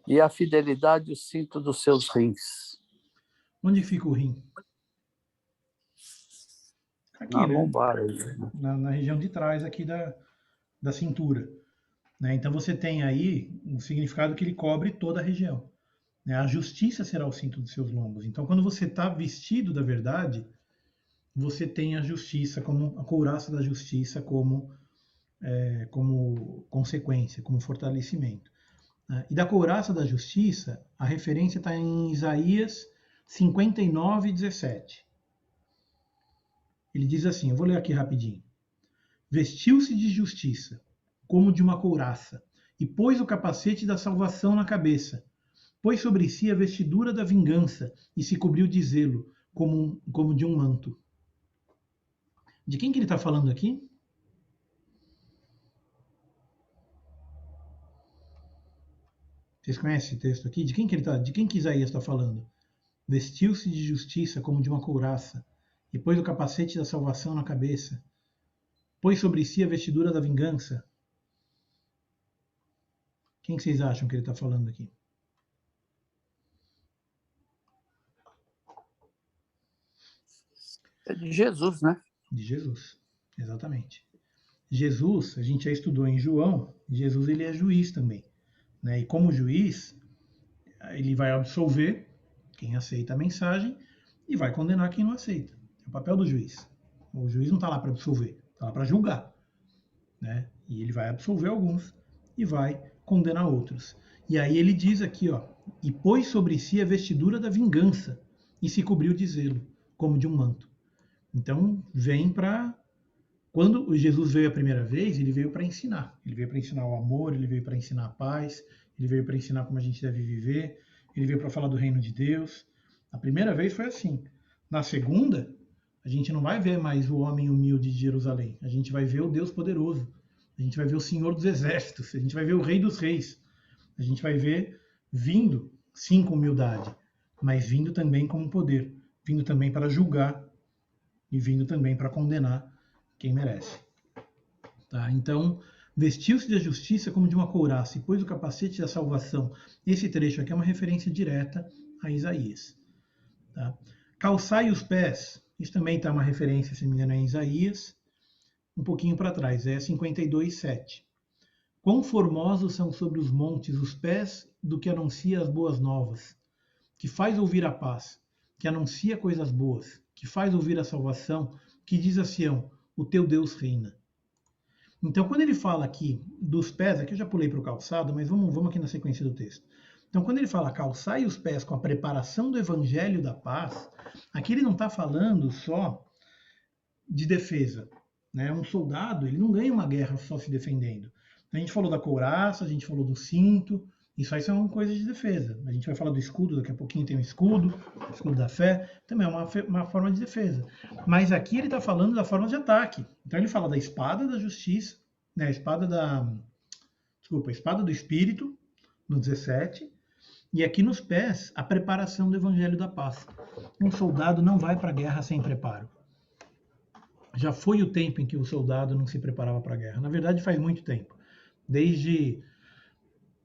e a fidelidade o cinto dos seus rins. Onde fica o rim? Aqui, Na né? lombar. Na região de trás aqui da cintura, né? Então você tem aí um significado que ele cobre toda a região, né? A justiça será o cinto dos seus lombos. Então quando você está vestido da verdade, você tem a justiça como a couraça da justiça como consequência, como fortalecimento, né? E da couraça da justiça, a referência está em Isaías 59, 17. Ele diz assim, eu vou ler aqui rapidinho. Vestiu-se de justiça, como de uma couraça, e pôs o capacete da salvação na cabeça. Pôs sobre si a vestidura da vingança, e se cobriu de zelo, como de um manto. De quem que ele está falando aqui? Vocês conhecem esse texto aqui? De quem que Isaías está falando? Vestiu-se de justiça como de uma couraça, e pôs o capacete da salvação na cabeça. Pôs sobre si a vestidura da vingança. Quem que vocês acham que ele está falando aqui? É de Jesus, né? De Jesus, exatamente. Jesus, a gente já estudou em João, Jesus ele é juiz também, né? E como juiz, ele vai absolver quem aceita a mensagem e vai condenar quem não aceita. É o papel do juiz. O juiz não está lá para absolver, está lá para julgar, né? E ele vai absolver alguns e vai condenar outros. E aí ele diz aqui, ó, e pôs sobre si a vestidura da vingança e se cobriu de zelo, como de um manto. Então vem para... Quando Jesus veio a primeira vez, ele veio para ensinar. Ele veio para ensinar o amor, ele veio para ensinar a paz, ele veio para ensinar como a gente deve viver, ele veio para falar do reino de Deus. A primeira vez foi assim. Na segunda, a gente não vai ver mais o homem humilde de Jerusalém. A gente vai ver o Deus poderoso. A gente vai ver o Senhor dos exércitos. A gente vai ver o Rei dos reis. A gente vai ver vindo, sim, com humildade, mas vindo também com poder. Vindo também para julgar e vindo também para condenar quem merece. Tá? Então, vestiu-se da justiça como de uma couraça e pôs o capacete da salvação. Esse trecho aqui é uma referência direta a Isaías. Tá? Calçai os pés. Isso também está uma referência, se não me engano, em Isaías. Um pouquinho para trás, é 52:7. Quão formosos são sobre os montes os pés do que anuncia as boas novas, que faz ouvir a paz, que anuncia coisas boas, que faz ouvir a salvação, que diz a Sião, o teu Deus reina. Então, quando ele fala aqui dos pés, aqui eu já pulei para o calçado, mas vamos aqui na sequência do texto. Então, quando ele fala calçai os pés com a preparação do evangelho da paz, aqui ele não está falando só de defesa, né? Um soldado, ele não ganha uma guerra só se defendendo. A gente falou da couraça, a gente falou do cinto, isso aí são coisas de defesa. A gente vai falar do escudo, daqui a pouquinho tem o escudo da fé, também é uma forma de defesa. Mas aqui ele está falando da forma de ataque. Então ele fala da espada da justiça, né? A espada do espírito, no 17, e aqui nos pés, a preparação do evangelho da paz. Um soldado não vai para a guerra sem preparo. Já foi o tempo em que o soldado não se preparava para a guerra. Na verdade, faz muito tempo. Desde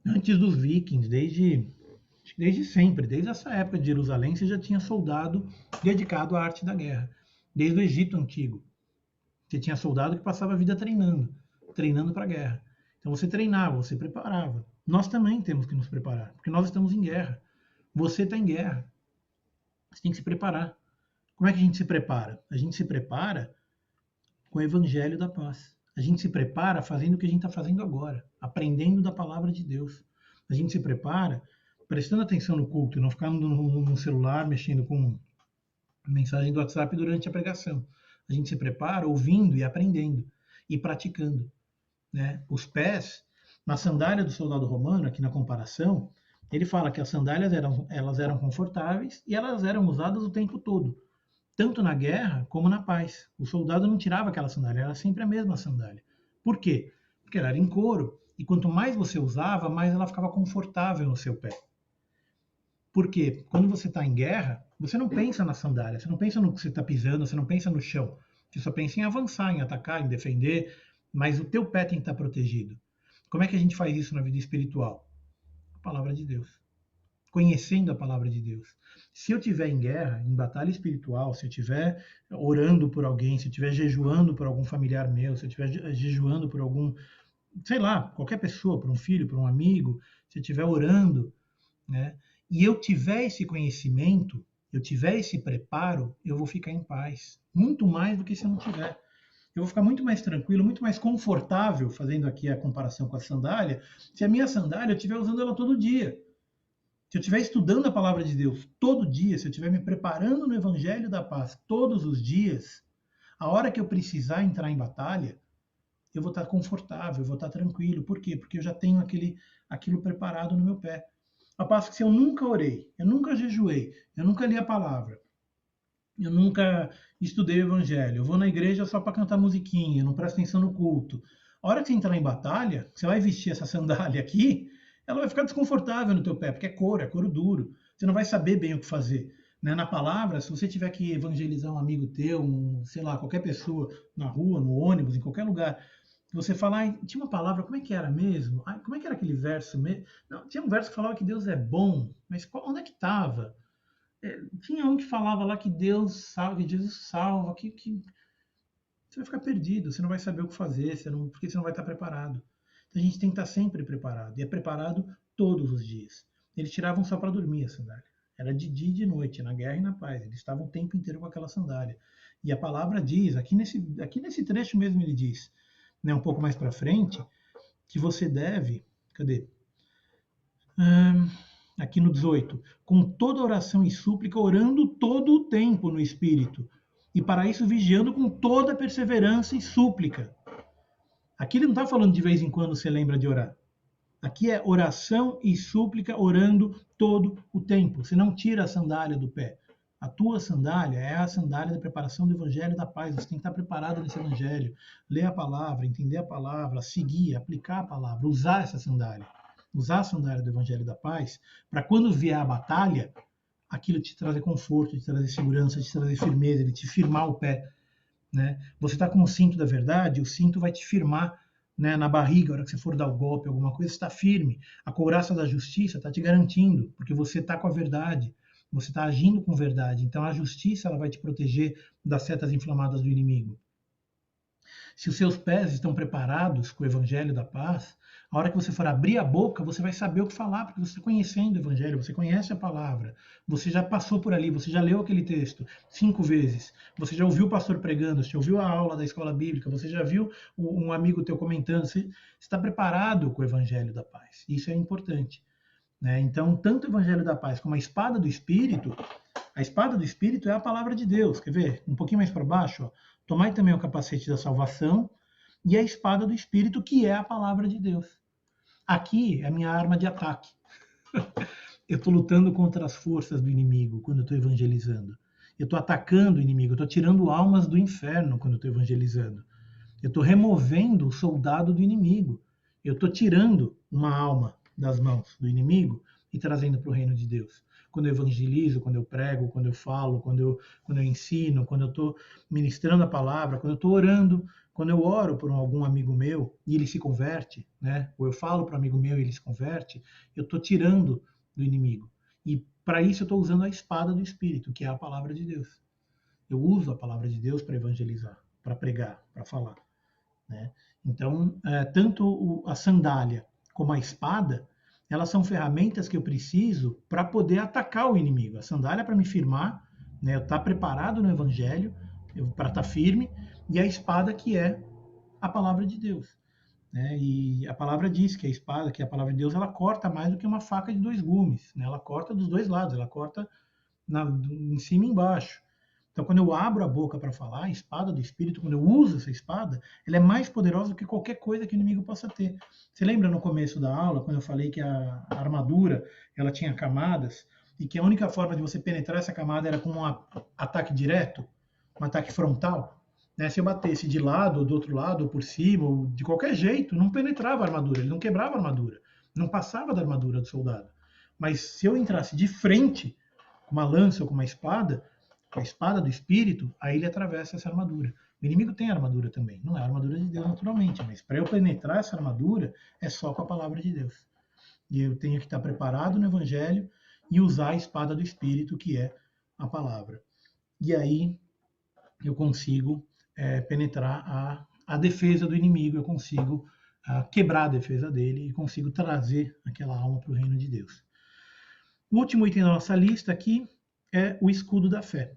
antes dos vikings, desde sempre, desde essa época de Jerusalém, você já tinha soldado dedicado à arte da guerra. Desde o Egito Antigo. Você tinha soldado que passava a vida treinando para a guerra. Então você treinava, você preparava. nós também temos que nos preparar, porque nós estamos em guerra. Você está em guerra. Você tem que se preparar. Como é que a gente se prepara? A gente se prepara com o evangelho da paz. A gente se prepara fazendo o que a gente está fazendo agora, aprendendo da palavra de Deus. A gente se prepara prestando atenção no culto, não ficar no celular mexendo com mensagem do WhatsApp durante a pregação. A gente se prepara ouvindo e aprendendo e praticando, né? Os pés, na sandália do soldado romano, aqui na comparação, ele fala que as sandálias elas eram confortáveis e elas eram usadas o tempo todo, tanto na guerra como na paz. O soldado não tirava aquela sandália, era sempre a mesma sandália. Por quê? Porque ela era em couro, e quanto mais você usava, mais ela ficava confortável no seu pé. Porque quando você está em guerra, você não pensa na sandália, você não pensa no que você está pisando, você não pensa no chão. Você só pensa em avançar, em atacar, em defender, mas o teu pé tem que estar protegido. Como é que a gente faz isso na vida espiritual? A palavra de Deus. Conhecendo a palavra de Deus. Se eu estiver em guerra, em batalha espiritual, se eu estiver orando por alguém, se eu estiver jejuando por algum familiar meu, se eu estiver jejuando por algum, sei lá, qualquer pessoa, por um filho, por um amigo, se eu estiver orando, né, e eu tiver esse conhecimento, eu tiver esse preparo, eu vou ficar em paz. Muito mais do que se eu não tiver. Eu vou ficar muito mais tranquilo, muito mais confortável, fazendo aqui a comparação com a sandália, se a minha sandália eu estiver usando ela todo dia. Se eu estiver estudando a palavra de Deus todo dia, se eu estiver me preparando no Evangelho da Paz todos os dias, a hora que eu precisar entrar em batalha, eu vou estar confortável, eu vou estar tranquilo. Por quê? Porque eu já tenho aquilo preparado no meu pé. A passo que se eu nunca orei, eu nunca jejuei, eu nunca li a palavra, eu nunca estudei o Evangelho, eu vou na igreja só para cantar musiquinha, eu não presto atenção no culto. A hora que você entrar em batalha, você vai vestir essa sandália aqui, ela vai ficar desconfortável no teu pé, porque é couro duro. Você não vai saber bem o que fazer. Né? Na palavra, se você tiver que evangelizar um amigo teu, sei lá, qualquer pessoa, na rua, no ônibus, em qualquer lugar, você falar, tinha uma palavra, como é que era mesmo? Como é que era aquele verso mesmo? Não, tinha um verso que falava que Deus é bom, mas onde é que estava? Tinha um que falava lá que Deus salva, que Jesus salva, que você vai ficar perdido, você não vai saber o que fazer, porque você não vai estar preparado. Então a gente tem que estar sempre preparado, e é preparado todos os dias. Eles tiravam só para dormir a sandália. Era de dia e de noite, na guerra e na paz. Eles estavam o tempo inteiro com aquela sandália. E a palavra diz, aqui nesse trecho mesmo ele diz, né, um pouco mais para frente, que você deve, cadê? Aqui no 18, com toda oração e súplica, orando todo o tempo no Espírito, e para isso vigiando com toda perseverança e súplica. Aqui ele não está falando de vez em quando você lembra de orar. Aqui é oração e súplica, orando todo o tempo. Você não tira a sandália do pé. A tua sandália é a sandália da preparação do Evangelho da Paz. Você tem que estar preparado nesse Evangelho. Ler a palavra, entender a palavra, seguir, aplicar a palavra, usar essa sandália. Usar a sandália do Evangelho da Paz, para quando vier a batalha, aquilo te trazer conforto, te trazer segurança, te trazer firmeza, ele te firmar o pé. Né? Você está com o cinto da verdade, o cinto vai te firmar, né, na barriga, a hora que você for dar o golpe, alguma coisa, você está firme. A couraça da justiça está te garantindo, porque você está com a verdade. Você está agindo com verdade. Então a justiça ela vai te proteger das setas inflamadas do inimigo. Se os seus pés estão preparados com o Evangelho da Paz, a hora que você for abrir a boca, você vai saber o que falar, porque você está conhecendo o Evangelho, você conhece a palavra, você já passou por ali, você já leu aquele texto 5 vezes, você já ouviu o pastor pregando, você já ouviu a aula da escola bíblica, você já viu um amigo teu comentando, você está preparado com o Evangelho da Paz. Isso é importante. Né? Então, tanto o Evangelho da Paz como a espada do Espírito é a palavra de Deus. Quer ver? Um pouquinho mais para baixo, ó. Tomai também o capacete da salvação e a espada do Espírito, que é a palavra de Deus. Aqui é a minha arma de ataque. Eu estou lutando contra as forças do inimigo quando eu estou evangelizando. Eu estou atacando o inimigo, eu estou tirando almas do inferno quando eu estou evangelizando. Eu estou removendo o soldado do inimigo. Eu estou tirando uma alma das mãos do inimigo e trazendo para o reino de Deus. Quando eu evangelizo, quando eu prego, quando eu falo, quando eu ensino, quando eu estou ministrando a palavra, quando eu estou orando, quando eu oro por algum amigo meu e ele se converte, né? Ou eu falo para um amigo meu e ele se converte, eu estou tirando do inimigo. E para isso eu estou usando a espada do Espírito, que é a palavra de Deus. Eu uso a palavra de Deus para evangelizar, para pregar, para falar. Né? Então, tanto a sandália como a espada elas são ferramentas que eu preciso para poder atacar o inimigo. A sandália para me firmar, né, eu estar preparado no evangelho, para estar firme, e a espada que é a palavra de Deus. Né? E a palavra diz que a espada, que a palavra de Deus, ela corta mais do que uma faca de 2 gumes. Né? Ela corta dos 2 lados, ela corta em cima e embaixo. Então, quando eu abro a boca para falar, a espada do Espírito, quando eu uso essa espada, ela é mais poderosa do que qualquer coisa que o inimigo possa ter. Você lembra no começo da aula, quando eu falei que a armadura ela tinha camadas, e que a única forma de você penetrar essa camada era com um ataque direto, um ataque frontal? Né? Se eu batesse de lado, ou do outro lado, ou por cima, ou de qualquer jeito, não penetrava a armadura, ele não quebrava a armadura, não passava da armadura do soldado. Mas se eu entrasse de frente, com uma lança ou com uma espada, com a espada do Espírito, aí ele atravessa essa armadura. O inimigo tem armadura também. Não é a armadura de Deus naturalmente, mas para eu penetrar essa armadura é só com a palavra de Deus. E eu tenho que estar preparado no Evangelho e usar a espada do Espírito, que é a palavra. E aí eu consigo penetrar a defesa do inimigo, eu consigo quebrar a defesa dele e consigo trazer aquela alma para o reino de Deus. O último item da nossa lista aqui é o escudo da fé.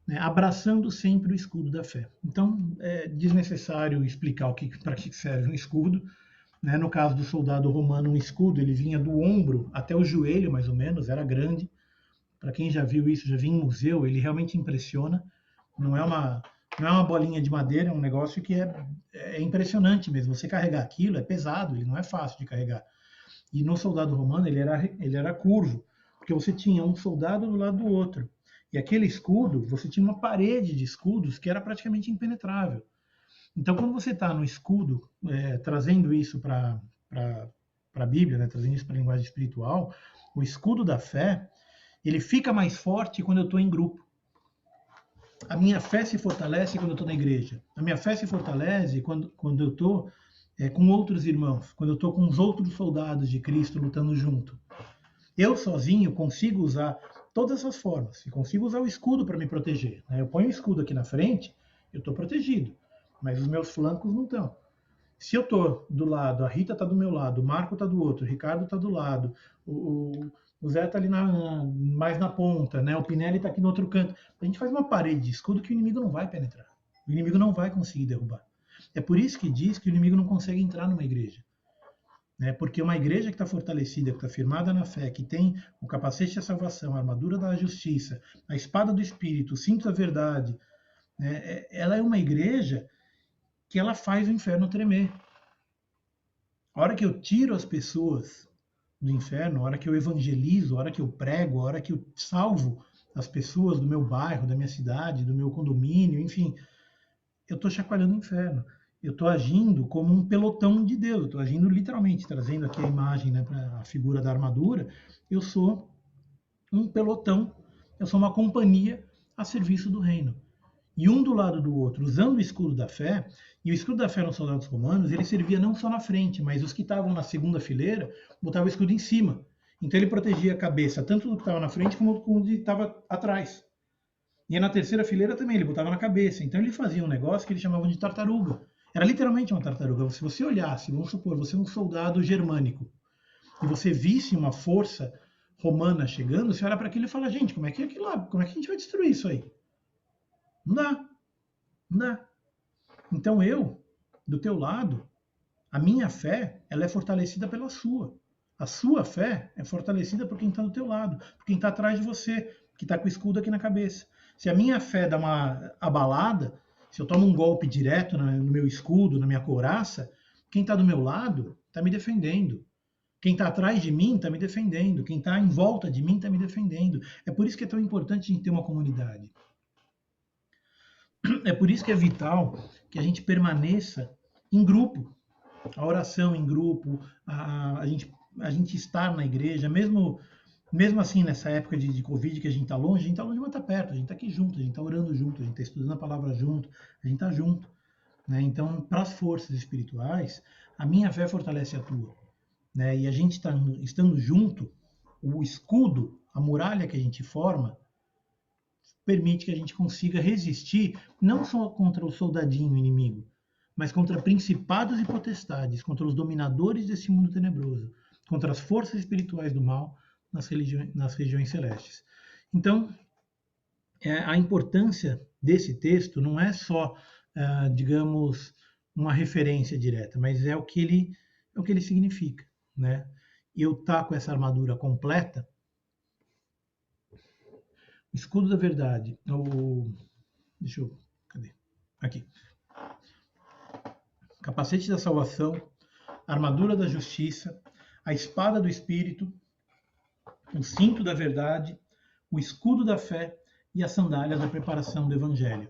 Né, abraçando sempre o escudo da fé. Então, é desnecessário explicar para que serve um escudo. Né? No caso do soldado romano, um escudo ele vinha do ombro até o joelho, mais ou menos, era grande. Para quem já viu isso, já viu em museu, ele realmente impressiona. Não é uma bolinha de madeira, é um negócio que é impressionante mesmo. Você carregar aquilo é pesado, ele não é fácil de carregar. E no soldado romano ele era curvo, porque você tinha um soldado do lado do outro. E aquele escudo, você tinha uma parede de escudos que era praticamente impenetrável. Então, quando você está no escudo, trazendo isso para a Bíblia, né, trazendo isso para a linguagem espiritual, o escudo da fé, ele fica mais forte quando eu estou em grupo. A minha fé se fortalece quando eu estou na igreja. A minha fé se fortalece quando eu estou com outros irmãos, quando eu estou com os outros soldados de Cristo lutando junto. Eu sozinho consigo usar todas essas formas. Eu consigo usar o escudo para me proteger. Né? Eu ponho o escudo aqui na frente, eu estou protegido, mas os meus flancos não estão. Se eu estou do lado, a Rita está do meu lado, o Marco está do outro, o Ricardo está do lado, o Zé está ali mais na ponta, né? O Pinelli está aqui no outro canto. A gente faz uma parede de escudo que o inimigo não vai penetrar. O inimigo não vai conseguir derrubar. É por isso que diz que o inimigo não consegue entrar numa igreja. Né? Porque uma igreja que está fortalecida, que está firmada na fé, que tem o capacete da salvação, a armadura da justiça, a espada do Espírito, o cinto da verdade, né? Ela é uma igreja que ela faz o inferno tremer. A hora que eu tiro as pessoas do inferno, a hora que eu evangelizo, a hora que eu prego, a hora que eu salvo as pessoas do meu bairro, da minha cidade, do meu condomínio, enfim, eu estou chacoalhando o inferno. Eu estou agindo como um pelotão de Deus, eu estou agindo literalmente, trazendo aqui a imagem, né, para a figura da armadura. Eu sou um pelotão, eu sou uma companhia a serviço do reino. E um do lado do outro, usando o escudo da fé, e o escudo da fé nos soldados romanos, ele servia não só na frente, mas os que estavam na segunda fileira botavam o escudo em cima. Então ele protegia a cabeça tanto do que estava na frente como do que estava atrás. E na terceira fileira também, ele botava na cabeça. Então ele fazia um negócio que eles chamavam de tartaruga. Era literalmente uma tartaruga. Se você olhasse, vamos supor, você é um soldado germânico, e você visse uma força romana chegando, você olha para aquilo e fala, gente, como é que é aquilo lá? Como é que a gente vai destruir isso aí? Não dá. Não dá. Então eu, do teu lado, a minha fé, ela é fortalecida pela sua. A sua fé é fortalecida por quem está do teu lado, por quem está atrás de você, que está com o escudo aqui na cabeça. Se a minha fé dá uma abalada, se eu tomo um golpe direto no meu escudo, na minha couraça, quem está do meu lado está me defendendo. Quem está atrás de mim está me defendendo. Quem está em volta de mim está me defendendo. É por isso que é tão importante a gente ter uma comunidade. É por isso que é vital que a gente permaneça em grupo. A oração em grupo, a gente estar na igreja, mesmo assim nessa época de Covid que a gente está longe, mas está perto, a gente está aqui junto, a gente está orando junto, a gente está estudando a palavra junto, a gente está junto. Né? Então, para as forças espirituais, a minha fé fortalece a tua. Né? E a gente estando junto, o escudo, a muralha que a gente forma, permite que a gente consiga resistir não só contra o soldadinho inimigo, mas contra principados e potestades, contra os dominadores desse mundo tenebroso, contra as forças espirituais do mal nas regiões celestes. Então, a importância desse texto não é só, digamos, uma referência direta, mas é o que ele significa, né? Eu estar com essa armadura completa, o escudo da verdade, cadê? Aqui. Capacete da salvação, armadura da justiça, a espada do Espírito, o cinto da verdade, o escudo da fé e as sandálias da preparação do Evangelho,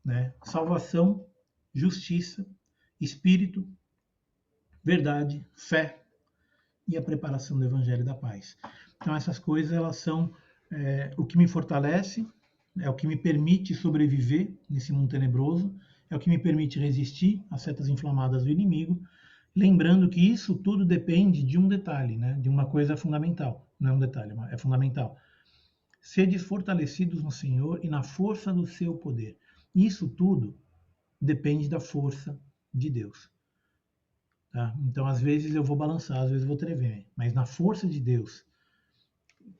né? Salvação, justiça, Espírito, verdade, fé e a preparação do Evangelho da paz. Então essas coisas, elas são o que me fortalece, é o que me permite sobreviver nesse mundo tenebroso, é o que me permite resistir às setas inflamadas do inimigo, lembrando que isso tudo depende de um detalhe, né? De uma coisa fundamental. Não é um detalhe, é fundamental. Sedes fortalecidos no Senhor e na força do seu poder. Isso tudo depende da força de Deus. Tá? Então, às vezes eu vou balançar, às vezes eu vou tremer, mas na força de Deus,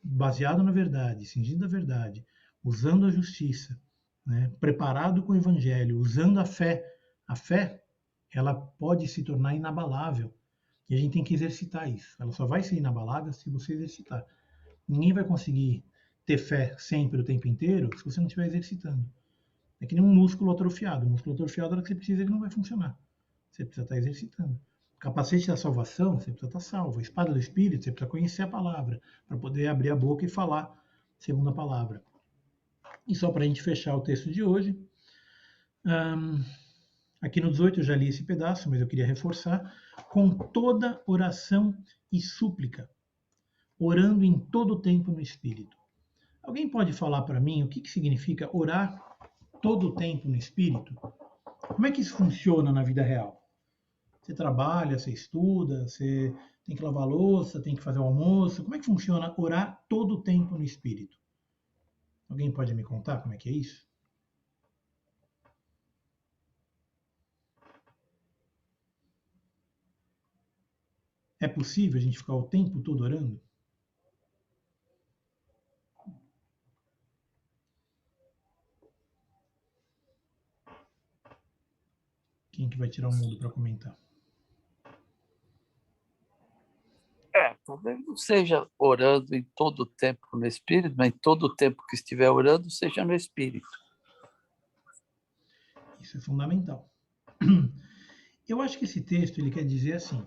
baseado na verdade, cingido da verdade, usando a justiça, né? Preparado com o Evangelho, usando a fé, ela pode se tornar inabalável. E a gente tem que exercitar isso. Ela só vai ser inabalável se você exercitar. Ninguém vai conseguir ter fé sempre, o tempo inteiro, se você não estiver exercitando. É que nem um músculo atrofiado. O músculo atrofiado, a hora que você precisa, ele não vai funcionar. Você precisa estar exercitando. O capacete da salvação, você precisa estar salvo. A espada do Espírito, você precisa conhecer a palavra, para poder abrir a boca e falar segundo a palavra. E só para a gente fechar o texto de hoje, aqui no 18 eu já li esse pedaço, mas eu queria reforçar, com toda oração e súplica, orando em todo o tempo no Espírito. Alguém pode falar para mim o que significa orar todo o tempo no Espírito? Como é que isso funciona na vida real? Você trabalha, você estuda, você tem que lavar louça, tem que fazer o almoço. Como é que funciona orar todo o tempo no Espírito? Alguém pode me contar como é que é isso? É possível a gente ficar o tempo todo orando? Quem que vai tirar o mundo para comentar? Talvez não seja orando em todo o tempo no Espírito, mas em todo o tempo que estiver orando, seja no Espírito. Isso é fundamental. Eu acho que esse texto ele quer dizer assim,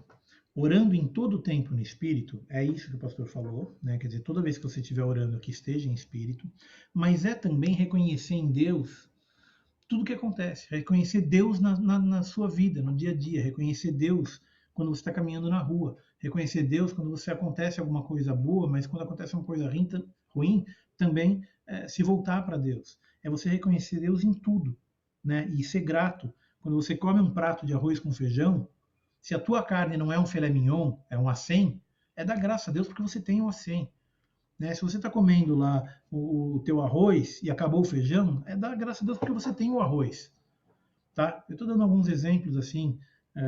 orando em todo o tempo no Espírito, é isso que o pastor falou, né? Quer dizer, toda vez que você estiver orando, que esteja em Espírito, mas é também reconhecer em Deus tudo o que acontece, reconhecer Deus na sua vida, no dia a dia, reconhecer Deus quando você está caminhando na rua, reconhecer Deus quando você acontece alguma coisa boa, mas quando acontece uma coisa ruim também se voltar para Deus. É você reconhecer Deus em tudo, né? E ser grato. Quando você come um prato de arroz com feijão, se a tua carne não é um filé mignon, é um acém, é dar graça a Deus porque você tem um acém. Né? Se você está comendo lá o teu arroz e acabou o feijão, é dar graças a Deus porque você tem o arroz. Tá? Eu estou dando alguns exemplos assim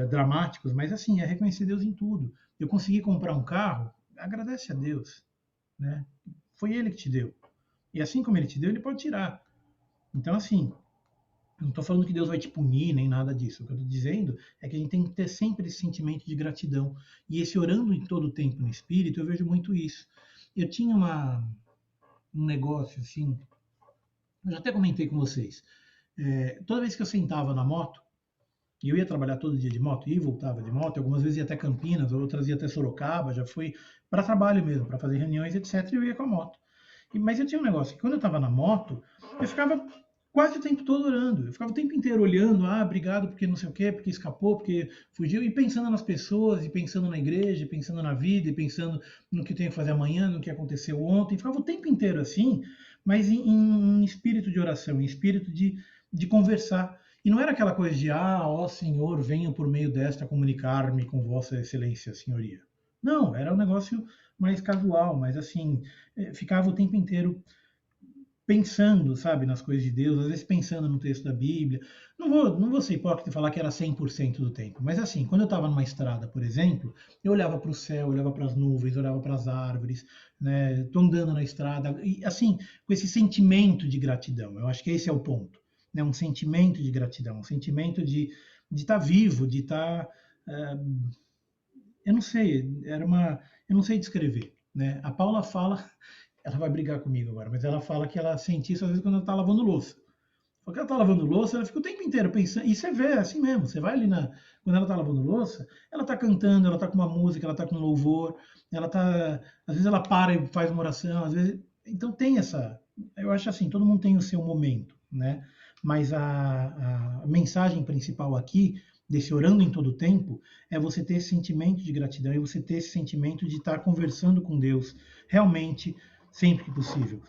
dramáticos, mas assim, é reconhecer Deus em tudo. Eu consegui comprar um carro, agradece a Deus. Né? Foi Ele que te deu. E assim como Ele te deu, Ele pode tirar. Então, assim, não estou falando que Deus vai te punir, nem nada disso. O que eu estou dizendo é que a gente tem que ter sempre esse sentimento de gratidão. E esse orando em todo o tempo no Espírito, eu vejo muito isso. Eu tinha um negócio assim, eu já até comentei com vocês. Toda vez que eu sentava na moto, e eu ia trabalhar todo dia de moto, ia e voltava de moto, algumas vezes ia até Campinas, outras ia até Sorocaba, já fui para trabalho mesmo, para fazer reuniões, etc. E eu ia com a moto. Mas eu tinha um negócio que quando eu estava na moto, eu ficava quase o tempo todo orando. Eu ficava o tempo inteiro olhando, obrigado porque não sei o quê, porque escapou, porque fugiu, e pensando nas pessoas, e pensando na igreja, e pensando na vida, e pensando no que eu tenho que fazer amanhã, no que aconteceu ontem. Ficava o tempo inteiro assim, mas em espírito de oração, em espírito de conversar. E não era aquela coisa de, ó Senhor, venha por meio desta comunicar-me com vossa excelência, senhoria. Não, era um negócio mais casual, mas assim, ficava o tempo inteiro pensando, sabe, nas coisas de Deus, às vezes pensando no texto da Bíblia. Não vou ser hipócrita e falar que era 100% do tempo, mas assim, quando eu estava numa estrada, por exemplo, eu olhava para o céu, olhava para as nuvens, olhava para as árvores, né? Tô andando na estrada, e assim, com esse sentimento de gratidão. Eu acho que esse é o ponto, né? Um sentimento de gratidão, um sentimento de estar vivo, de estar... eu não sei, eu não sei descrever, né? A Paula fala, ela vai brigar comigo agora, mas ela fala que ela sente isso às vezes quando ela está lavando louça. Porque ela está lavando louça, ela fica o tempo inteiro pensando, e você vê, é assim mesmo, você vai ali quando ela está lavando louça, ela está cantando, ela está com uma música, ela está com louvor, ela está, às vezes ela para e faz uma oração, às vezes, então tem eu acho assim, todo mundo tem o seu momento, né? Mas a mensagem principal aqui, desse orando em todo o tempo, é você ter esse sentimento de gratidão e você ter esse sentimento de estar conversando com Deus, realmente, sempre que possível.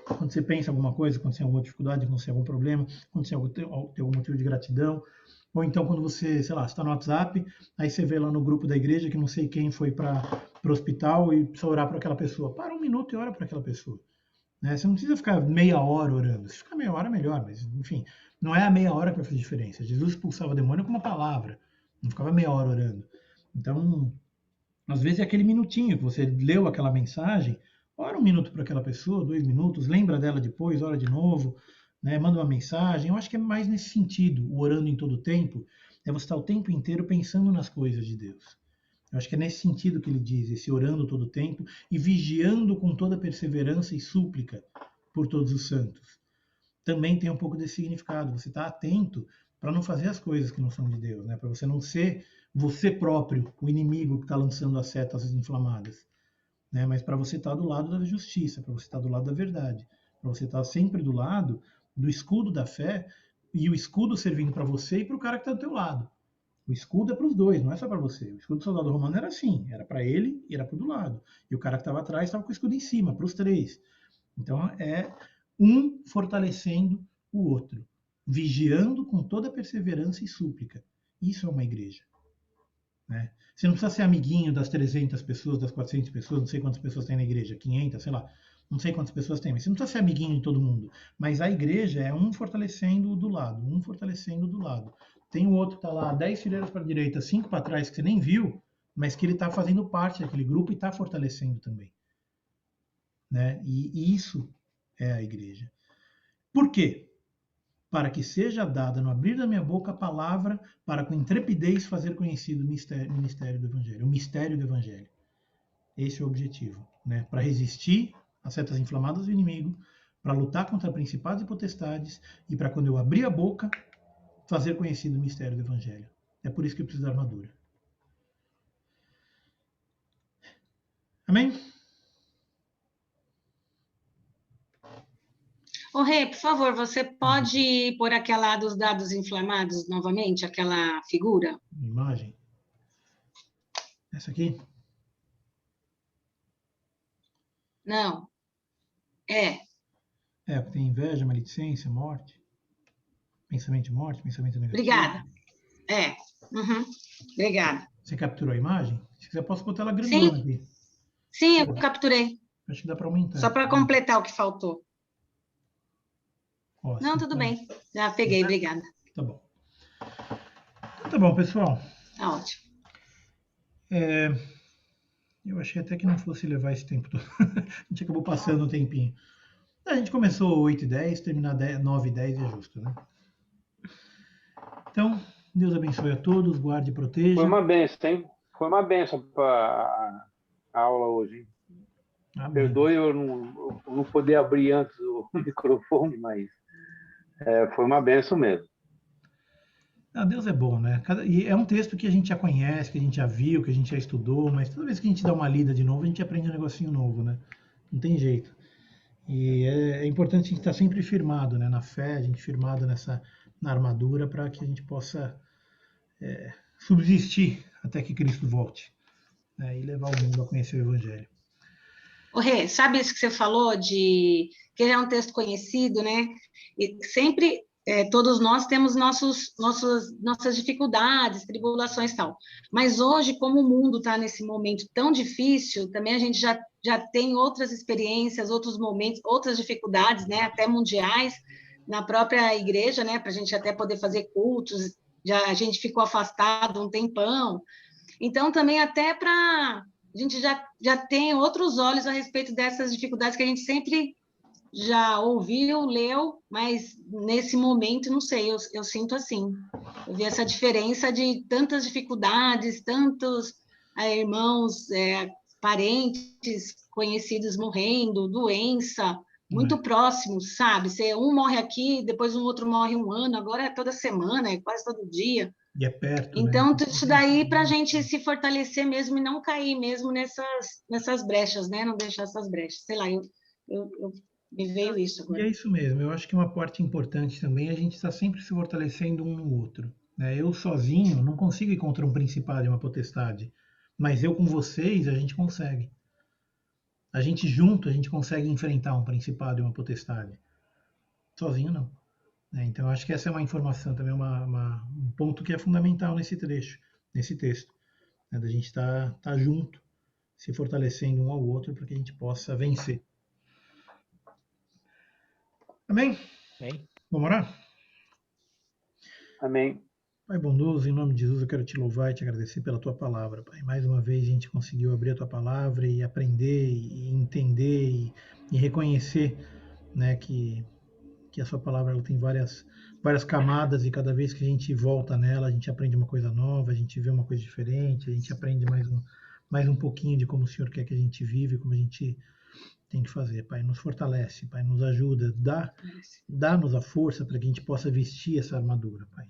Quando você pensa em alguma coisa, quando você tem alguma dificuldade, quando você tem algum problema, quando você tem algum motivo de gratidão, ou então quando você, sei lá, está no WhatsApp, aí você vê lá no grupo da igreja que não sei quem foi para o hospital e precisa orar para aquela pessoa. Para um minuto e ora para aquela pessoa. Né? Você não precisa ficar meia hora orando. Se ficar meia hora, melhor, mas enfim, não é a meia hora que vai fazer diferença. Jesus expulsava demônio com uma palavra, não ficava meia hora orando. Então, às vezes é aquele minutinho que você leu aquela mensagem, ora um minuto para aquela pessoa, 2 minutos, lembra dela depois, ora de novo, né? Manda uma mensagem. Eu acho que é mais nesse sentido, o orando em todo o tempo, é você estar o tempo inteiro pensando nas coisas de Deus. Eu acho que é nesse sentido que ele diz, esse orando todo o tempo e vigiando com toda perseverança e súplica por todos os santos. Também tem um pouco desse significado, você está atento para não fazer as coisas que não são de Deus, né? Para você não ser você próprio o inimigo que está lançando as setas inflamadas, né? Mas para você estar do lado da justiça, para você estar do lado da verdade, para você estar sempre do lado do escudo da fé e o escudo servindo para você e para o cara que está do teu lado. O escudo é para os dois, não é só para você. O escudo do soldado romano era assim, era para ele e era para o do lado. E o cara que estava atrás estava com o escudo em cima, para os três. Então é um fortalecendo o outro, vigiando com toda perseverança e súplica. Isso é uma igreja. Né? Você não precisa ser amiguinho das 300 pessoas, das 400 pessoas, não sei quantas pessoas tem na igreja, 500, sei lá, não sei quantas pessoas tem, mas você não precisa ser amiguinho de todo mundo. Mas a igreja é um fortalecendo do lado, um fortalecendo do lado. Tem o outro que está lá, 10 fileiras para a direita, 5 para trás, que você nem viu, mas que ele está fazendo parte daquele grupo e está fortalecendo também. Né? E isso é a igreja. Por quê? Para que seja dada no abrir da minha boca a palavra, para com intrepidez fazer conhecido o mistério do Evangelho, o mistério do Evangelho. Esse é o objetivo, né? Para resistir às setas inflamadas do inimigo, para lutar contra principados e potestades, e para quando eu abrir a boca, fazer conhecido o mistério do Evangelho. É por isso que eu preciso da armadura. Amém? Ô, Rê, por favor, você pode pôr aquela dos dados inflamados novamente, aquela figura? Imagem. Essa aqui? Não. Tem inveja, maledicência, morte. Pensamento de morte, pensamento negativo. Obrigada. Uhum. Obrigada. Você capturou a imagem? Se quiser, posso botar ela grandona aqui. Sim, eu capturei. Acho que dá para aumentar. Só para completar o que faltou. Ó, não, tudo bem. Já peguei, obrigada. Tá bom. Então, tá bom, pessoal. Tá ótimo. Eu achei até que não fosse levar esse tempo todo. A gente acabou passando um tempinho. A gente começou 8h10, terminar 9h10 é justo, né? Então, Deus abençoe a todos, guarde e proteja. Foi uma benção, hein? Foi uma benção para a aula hoje, hein? Perdoe eu não poder abrir antes o microfone, mas foi uma benção mesmo. Deus é bom, né? E é um texto que a gente já conhece, que a gente já viu, que a gente já estudou, mas toda vez que a gente dá uma lida de novo, a gente aprende um negocinho novo, né? Não tem jeito. E é importante a gente estar sempre firmado, né? Na fé, a gente firmado na armadura, para que a gente possa subsistir até que Cristo volte, né? E levar o mundo a conhecer o Evangelho. Ô, Rê, sabe isso que você falou, que ele é um texto conhecido, né? E sempre todos nós temos nossas dificuldades, tribulações e tal. Mas hoje, como o mundo está nesse momento tão difícil, também a gente já tem outras experiências, outros momentos, outras dificuldades, né, até mundiais, na própria igreja, né, para a gente até poder fazer cultos, a gente ficou afastado um tempão. Então, também até para... A gente já tem outros olhos a respeito dessas dificuldades que a gente sempre já ouviu, leu, mas nesse momento, não sei, eu sinto assim. Eu vi essa diferença de tantas dificuldades, tantos irmãos, parentes, conhecidos morrendo, doença, muito próximos, sabe? Um morre aqui, depois um outro morre um ano, agora é toda semana, é quase todo dia. E é perto, então, né? Isso daí para a gente se fortalecer mesmo e não cair mesmo nessas brechas, né? Não deixar essas brechas. Sei lá, me veio isso agora. E é isso mesmo. Eu acho que uma parte importante também é a gente estar sempre se fortalecendo um no outro. Né? Eu sozinho não consigo ir contra um principado e uma potestade, mas eu com vocês a gente consegue. A gente junto a gente consegue enfrentar um principado e uma potestade. Sozinho não. Então eu acho que essa é uma informação também, um ponto que é fundamental nesse trecho, nesse texto, né? Da gente estar junto, se fortalecendo um ao outro para que a gente possa vencer. Amém? Amém. Vamos orar? Amém. Pai bondoso, em nome de Jesus, eu quero te louvar e te agradecer pela tua palavra, Pai. Mais uma vez a gente conseguiu abrir a tua palavra e aprender e entender e reconhecer, né, que a sua palavra ela tem várias camadas e cada vez que a gente volta nela, a gente aprende uma coisa nova, a gente vê uma coisa diferente, a gente aprende mais um pouquinho de como o Senhor quer que a gente vive, como a gente tem que fazer. Pai, nos fortalece, Pai, nos ajuda, dá-nos a força para que a gente possa vestir essa armadura, Pai.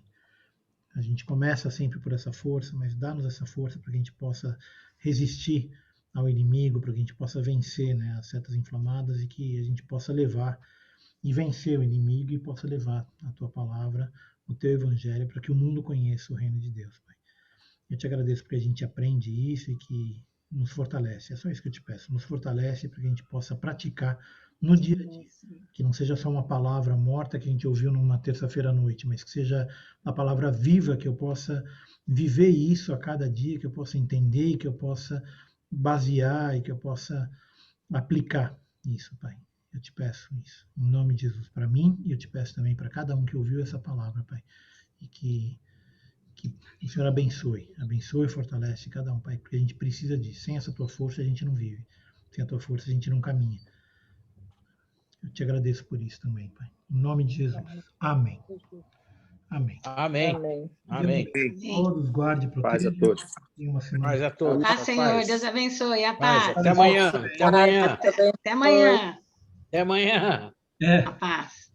A gente começa sempre por essa força, mas dá-nos essa força para que a gente possa resistir ao inimigo, para que a gente possa vencer, né, as setas inflamadas e que a gente possa levar e vencer o inimigo e possa levar a tua palavra, o teu evangelho, para que o mundo conheça o reino de Deus, Pai. Eu te agradeço porque a gente aprende isso e que nos fortalece. É só isso que eu te peço. Nos fortalece para que a gente possa praticar no dia a dia. Que não seja só uma palavra morta que a gente ouviu numa terça-feira à noite, mas que seja uma palavra viva, que eu possa viver isso a cada dia, que eu possa entender, que eu possa basear e que eu possa aplicar isso, Pai. Eu te peço isso, em nome de Jesus, para mim, e eu te peço também para cada um que ouviu essa palavra, Pai. E que o Senhor abençoe e fortalece cada um, Pai, porque a gente precisa disso. Sem essa tua força a gente não vive. Sem a tua força a gente não caminha. Eu te agradeço por isso também, Pai. Em nome de Jesus. Amém. Amém. Amém. Amém. Todos guarde, Paz a proteja. todos. E uma semana. Paz a todos. Paz, Senhor, Deus abençoe. A paz. Até amanhã. Até amanhã. Até amanhã. Até amanhã. É. A paz.